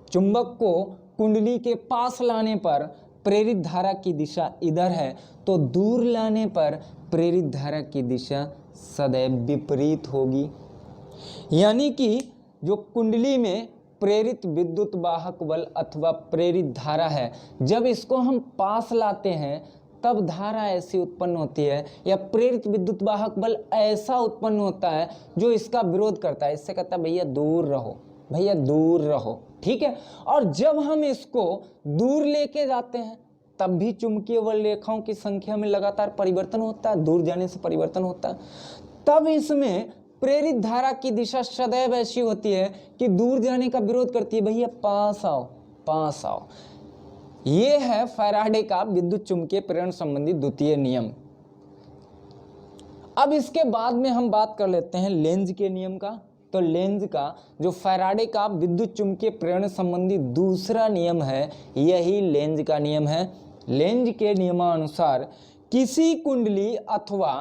चुंबक को कुंडली के पास लाने पर प्रेरित धारा की दिशा इधर है, तो दूर लाने पर प्रेरित धारा की दिशा सदैव विपरीत होगी। यानी कि जो कुंडली में प्रेरित विद्युत वाहक बल अथवा प्रेरित धारा है, जब इसको हम पास लाते हैं तब धारा ऐसी उत्पन्न होती है, या प्रेरित विद्युत वाहक बल ऐसा उत्पन्न होता है जो इसका विरोध करता है। इससे कहता है भैया दूर रहो, भैया दूर रहो, ठीक है। और जब हम इसको दूर लेके जाते हैं तब भी चुंबकीय बल रेखाओं की संख्या में लगातार परिवर्तन होता है, दूर जाने से परिवर्तन होता है। तब इसमें प्रेरित धारा की दिशा सदैव ऐसी होती है कि दूर जाने का विरोध करती है, भैया पास आओ, पास आओ। ये है फैराडे का विद्युत चुंबकीय प्रेरण संबंधी द्वितीय नियम। अब इसके बाद में हम बात कर लेते हैं लेंज के नियम का। तो लेंज का जो फैराडे का विद्युत चुंबकीय प्रेरण संबंधी दूसरा नियम है, यही लेंज का नियम है। लेंज के नियमानुसार किसी कुंडली अथवा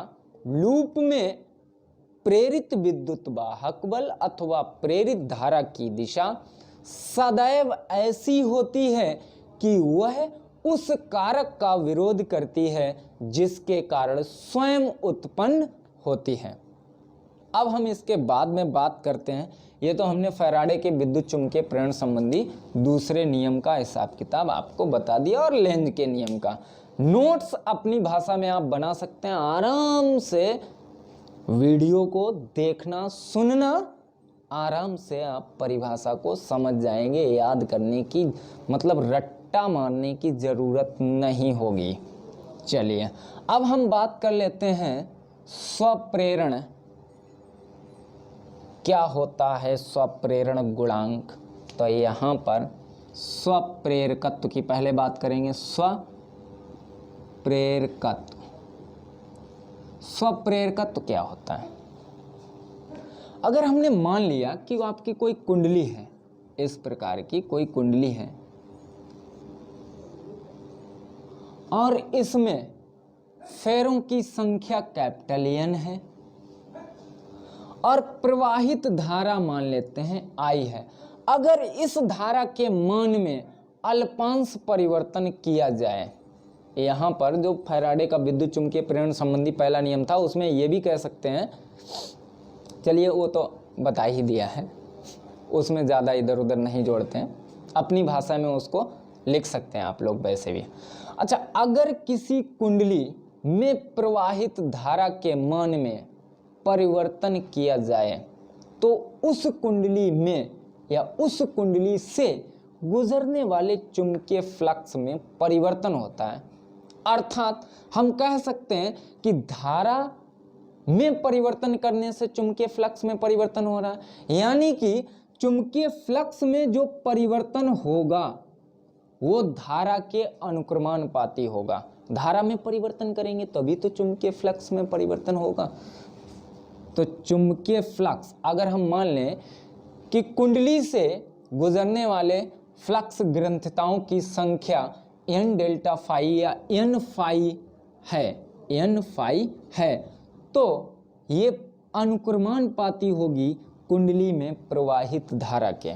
लूप में प्रेरित विद्युत वाहक बल अथवा प्रेरित धारा की दिशा सदैव ऐसी होती है कि वह उस कारक का विरोध करती है जिसके कारण स्वयं उत्पन्न होती है। अब हम इसके बाद में बात करते हैं, ये तो हमने फैराडे के विद्युत चुंबकीय प्रेरण संबंधी दूसरे नियम का हिसाब किताब आपको बता दिया, और लेंज के नियम का नोट्स अपनी भाषा में आप बना सकते हैं। आराम से वीडियो को देखना, सुनना, आराम से आप परिभाषा को समझ जाएंगे। याद करने की मतलब रट्टा मारने की ज़रूरत नहीं होगी। चलिए अब हम बात कर लेते हैं स्वप्रेरण क्या होता है, स्वप्रेरण गुणांक। तो यहाँ पर स्वप्रेरकत्व की पहले बात करेंगे। स्वप्रेरकत्व, स्वप्रेरकत्व क्या होता है? अगर हमने मान लिया कि आपकी कोई कुंडली है, इस प्रकार की कोई कुंडली है और इसमें फेरों की संख्या कैपिटल N है और प्रवाहित धारा मान लेते हैं I है। अगर इस धारा के मान में अल्पांश परिवर्तन किया जाए, यहाँ पर जो फैराडे का विद्युत चुंबकीय प्रेरण संबंधी पहला नियम था उसमें ये भी कह सकते हैं, चलिए वो तो बता ही दिया है, उसमें ज़्यादा इधर उधर नहीं जोड़ते हैं, अपनी भाषा में उसको लिख सकते हैं आप लोग वैसे भी। अच्छा, अगर किसी कुंडली में प्रवाहित धारा के मान में परिवर्तन किया जाए तो उस कुंडली में या उस कुंडली से गुजरने वाले चुंबकीय फ्लक्स में परिवर्तन होता है। अर्थात हम कह सकते हैं कि धारा में परिवर्तन करने से चुंबकीय फ्लक्स में परिवर्तन हो रहा है, यानी कि चुंबकीय फ्लक्स में जो परिवर्तन होगा वो धारा के अनुक्रमानुपाती होगा। धारा में परिवर्तन करेंगे तभी तो चुंबकीय फ्लक्स में परिवर्तन होगा। तो चुंबकीय फ्लक्स अगर हम मान लें कि कुंडली से गुजरने वाले फ्लक्स ग्रंथिताओं की संख्या n डेल्टा फाई या n फाई है तो ये अनुक्रमानुपाती होगी कुंडली में प्रवाहित धारा के,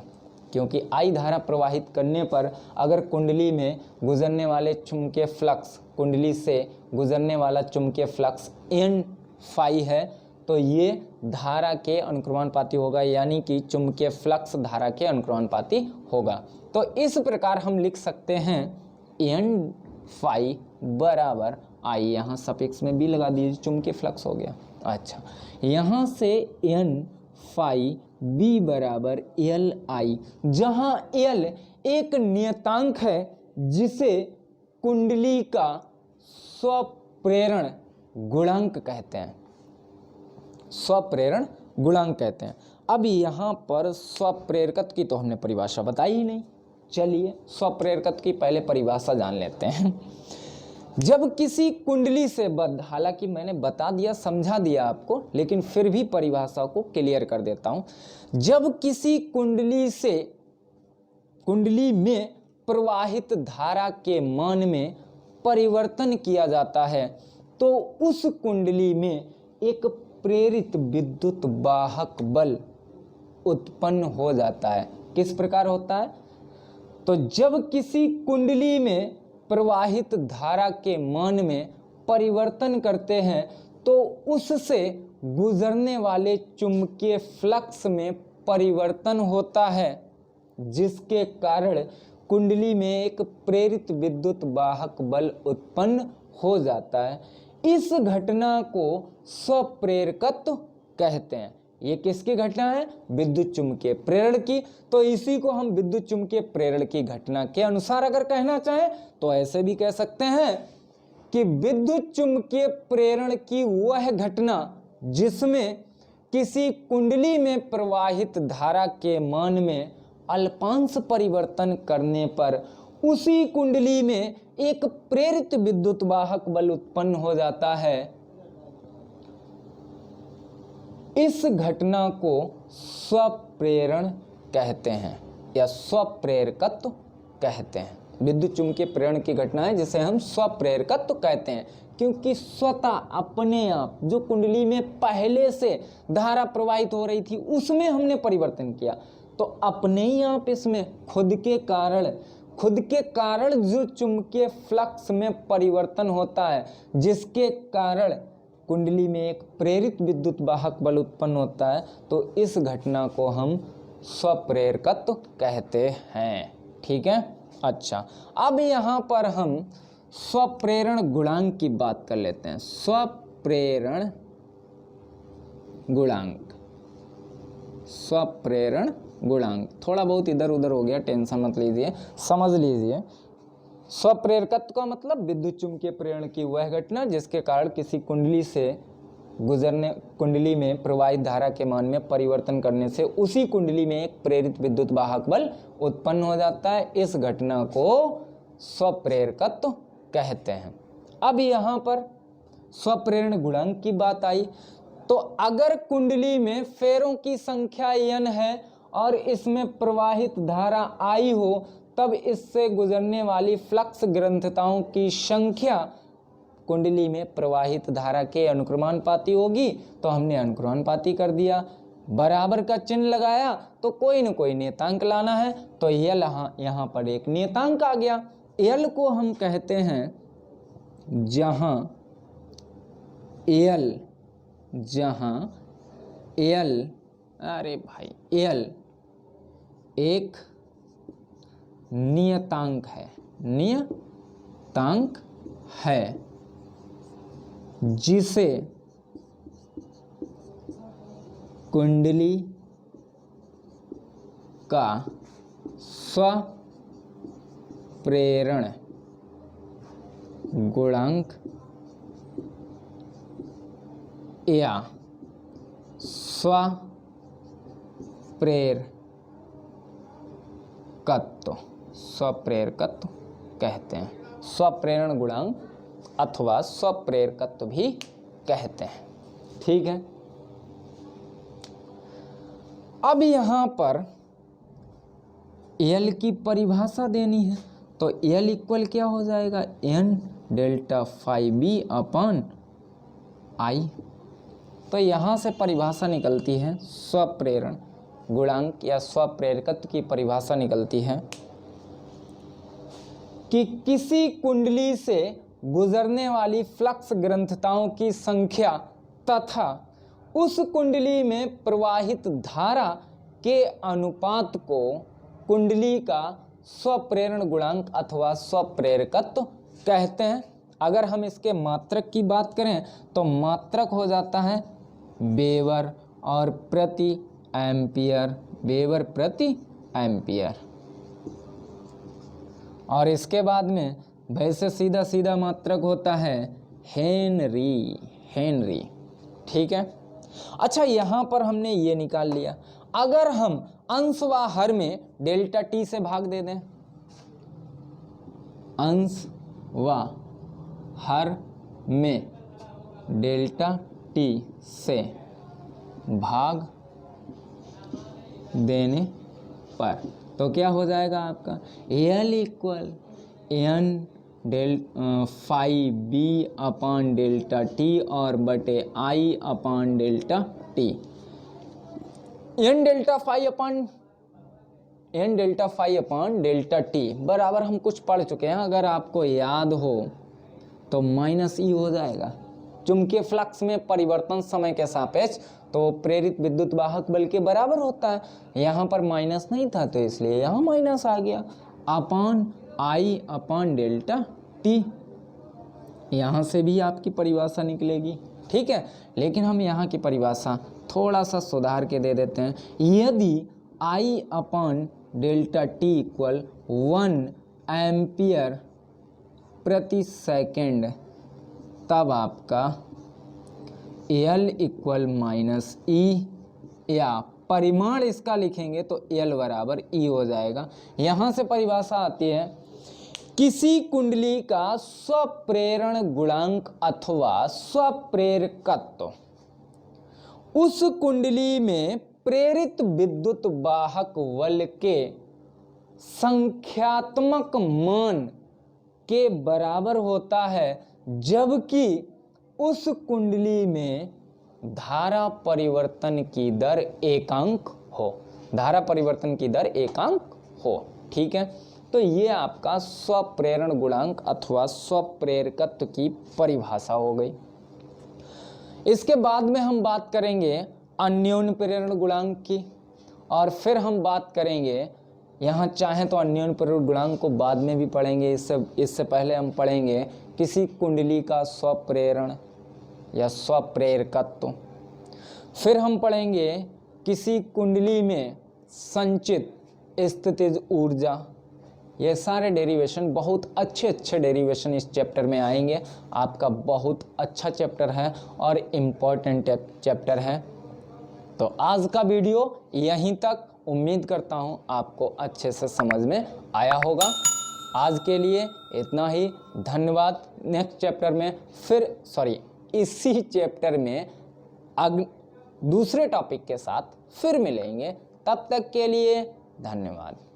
क्योंकि I धारा प्रवाहित करने पर अगर कुंडली में गुजरने वाले चुंबकीय फ्लक्स, कुंडली से गुजरने वाला चुंबकीय फ्लक्स n फाई है तो ये धारा के अनुक्रमानुपाती होगा, यानी कि चुंबकीय फ्लक्स धारा के अनुक्रमानुपाती होगा। तो इस प्रकार हम लिख सकते हैं n फाई बराबर I, यहाँ सफिक्स में भी लगा दीजिए, चुंबकीय फ्लक्स हो गया। अच्छा, यहाँ से n फाई b बराबर एल आई, जहाँ L एक नियतांक है जिसे कुंडली का स्वप्रेरण गुणांक कहते हैं, स्वप्रेरण गुणांक कहते हैं। अब यहाँ पर स्वप्रेरकत्व की तो हमने परिभाषा बताई ही नहीं, चलिए स्वप्रेरकत्व की पहले परिभाषा जान लेते हैं। जब किसी कुंडली से बद्ध, हालांकि मैंने बता दिया समझा दिया आपको, लेकिन फिर भी परिभाषा को क्लियर कर देता हूं। जब किसी कुंडली में प्रवाहित धारा के मान में परिवर्तन किया जाता है तो उस कुंडली में एक प्रेरित विद्युत वाहक बल उत्पन्न हो जाता है। किस प्रकार होता है? तो जब किसी कुंडली में प्रवाहित धारा के मान में परिवर्तन करते हैं तो उससे गुजरने वाले चुंबकीय फ्लक्स में परिवर्तन होता है, जिसके कारण कुंडली में एक प्रेरित विद्युत वाहक बल उत्पन्न हो जाता है। इस घटना को स्वप्रेरकत्व कहते हैं। ये किसकी घटना है? विद्युत चुंबकीय प्रेरण की। तो इसी को हम विद्युत चुंबकीय प्रेरण की घटना के अनुसार अगर कहना चाहें तो ऐसे भी कह सकते हैं कि विद्युत चुंबकीय प्रेरण की वह घटना जिसमें किसी कुंडली में प्रवाहित धारा के मान में अल्पांश परिवर्तन करने पर उसी कुंडली में एक प्रेरित विद्युत वाहक बल उत्पन्न हो जाता है, इस घटना को स्वप्रेरण कहते हैं या स्वप्रेरकत्व कहते हैं। विद्युत चुंबकीय प्रेरण की घटना है जिसे हम स्वप्रेरकत्व कहते हैं, क्योंकि स्वतः अपने आप जो कुंडली में पहले से धारा प्रवाहित हो रही थी उसमें हमने परिवर्तन किया, तो अपने ही आप इसमें खुद के कारण जो चुंबकीय फ्लक्स में परिवर्तन होता है, जिसके कारण कुंडली में एक प्रेरित विद्युत वाहक बल उत्पन्न होता है, तो इस घटना को हम स्वप्रेरकत्व कहते हैं। ठीक है। अच्छा, अब यहाँ पर हम स्वप्रेरण गुणांक की बात कर लेते हैं। स्वप्रेरण गुणांक थोड़ा बहुत इधर उधर हो गया, टेंशन मत लीजिए, समझ लीजिए। स्वप्रेरकत्व का मतलब विद्युत चुंबकीय प्रेरण की वह घटना जिसके कारण किसी कुंडली में प्रवाहित धारा के मान में परिवर्तन करने से उसी कुंडली में एक प्रेरित विद्युत वाहक बल उत्पन्न हो जाता है। इस घटना को स्वप्रेरकत्व कहते हैं। अब यहाँ पर स्वप्रेरण गुणांक की बात आई, तो अगर कुंडली में फेरों की संख्या n है और इसमें प्रवाहित धारा I हो तब इससे गुजरने वाली फ्लक्स ग्रंथताओं की संख्या कुंडली में प्रवाहित धारा के अनुक्रमानुपाती होगी। तो हमने अनुक्रमानुपाती कर दिया, बराबर का चिन्ह लगाया तो कोई न कोई नियतांक लाना है, तो L यहाँ पर एक नियतांक आ गया। L को हम कहते हैं जहाँ L अरे भाई L एक नियतांक है जिसे कुंडली का स्वप्रेरण गुणांक या स्वप्रेरकत्व कहते हैं। स्वप्रेरण गुणांक अथवा स्वप्रेरकत्व भी कहते हैं। ठीक है, अब यहां पर L की परिभाषा देनी है, तो L इक्वल क्या हो जाएगा, n delta phi B upon I। तो यहाँ से परिभाषा निकलती है, स्वप्रेरण गुणांक या स्वप्रेरकत्व की परिभाषा निकलती है कि किसी कुंडली से गुजरने वाली फ्लक्स ग्रंथताओं की संख्या तथा उस कुंडली में प्रवाहित धारा के अनुपात को कुंडली का स्वप्रेरण गुणांक अथवा स्वप्रेरकत्व कहते हैं। अगर हम इसके मात्रक की बात करें तो मात्रक हो जाता है वेबर और प्रति एम्पियर, वेबर प्रति एम्पियर। और इसके बाद में वैसे सीधा सीधा मात्रक होता है हेनरी। ठीक है, अच्छा यहाँ पर हमने ये निकाल लिया। अगर हम अंश व हर में डेल्टा टी से भाग दे दें, अंश व हर में डेल्टा टी से भाग देने पर तो क्या हो जाएगा आपका L equal n phi B upon delta T और बटे I upon delta T. n delta phi upon delta T बराबर हम कुछ पढ़ चुके हैं, अगर आपको याद हो तो माइनस ई हो जाएगा। चुंबकीय फ्लक्स में परिवर्तन समय के सापेक्ष तो प्रेरित विद्युत वाहक बल के बराबर होता है। यहाँ पर माइनस नहीं था तो इसलिए यहाँ माइनस आ गया, upon I upon delta T. यहाँ से भी आपकी परिभाषा निकलेगी। ठीक है, लेकिन हम यहाँ की परिभाषा थोड़ा सा सुधार के दे देते हैं। यदि I upon delta T equal 1 ampere प्रति सेकेंड, तब आपका L इक्वल माइनस ई, या परिमाण इसका लिखेंगे तो L बराबर ई हो जाएगा। यहाँ से परिभाषा आती है किसी कुंडली का स्वप्रेरण गुणांक अथवा स्वप्रेरकत्व उस कुंडली में प्रेरित विद्युत वाहक बल के संख्यात्मक मान के बराबर होता है, जबकि उस कुंडली में धारा परिवर्तन की दर एकांक हो, धारा परिवर्तन की दर एकांक हो। ठीक है, तो ये आपका स्वप्रेरण गुणांक अथवा स्वप्रेरकत्व की परिभाषा हो गई। इसके बाद में हम बात करेंगे अन्योन्य प्रेरण गुणांक की, और फिर हम बात करेंगे, यहाँ चाहें तो अन्योन्य प्रेरण गुणांक को बाद में भी पढ़ेंगे, इससे पहले हम पढ़ेंगे किसी कुंडली का स्वप्रेरण या स्वप्रेरकत्व। फिर हम पढ़ेंगे किसी कुंडली में संचित स्थितिज ऊर्जा। ये सारे डेरिवेशन, बहुत अच्छे डेरिवेशन इस चैप्टर में आएंगे। आपका बहुत अच्छा चैप्टर है और इम्पॉर्टेंट चैप्टर है। तो आज का वीडियो यहीं तक, उम्मीद करता हूँ आपको अच्छे से समझ में आया होगा। आज के लिए इतना ही, धन्यवाद। नेक्स्ट चैप्टर में इसी चैप्टर में दूसरे टॉपिक के साथ फिर मिलेंगे। तब तक के लिए धन्यवाद।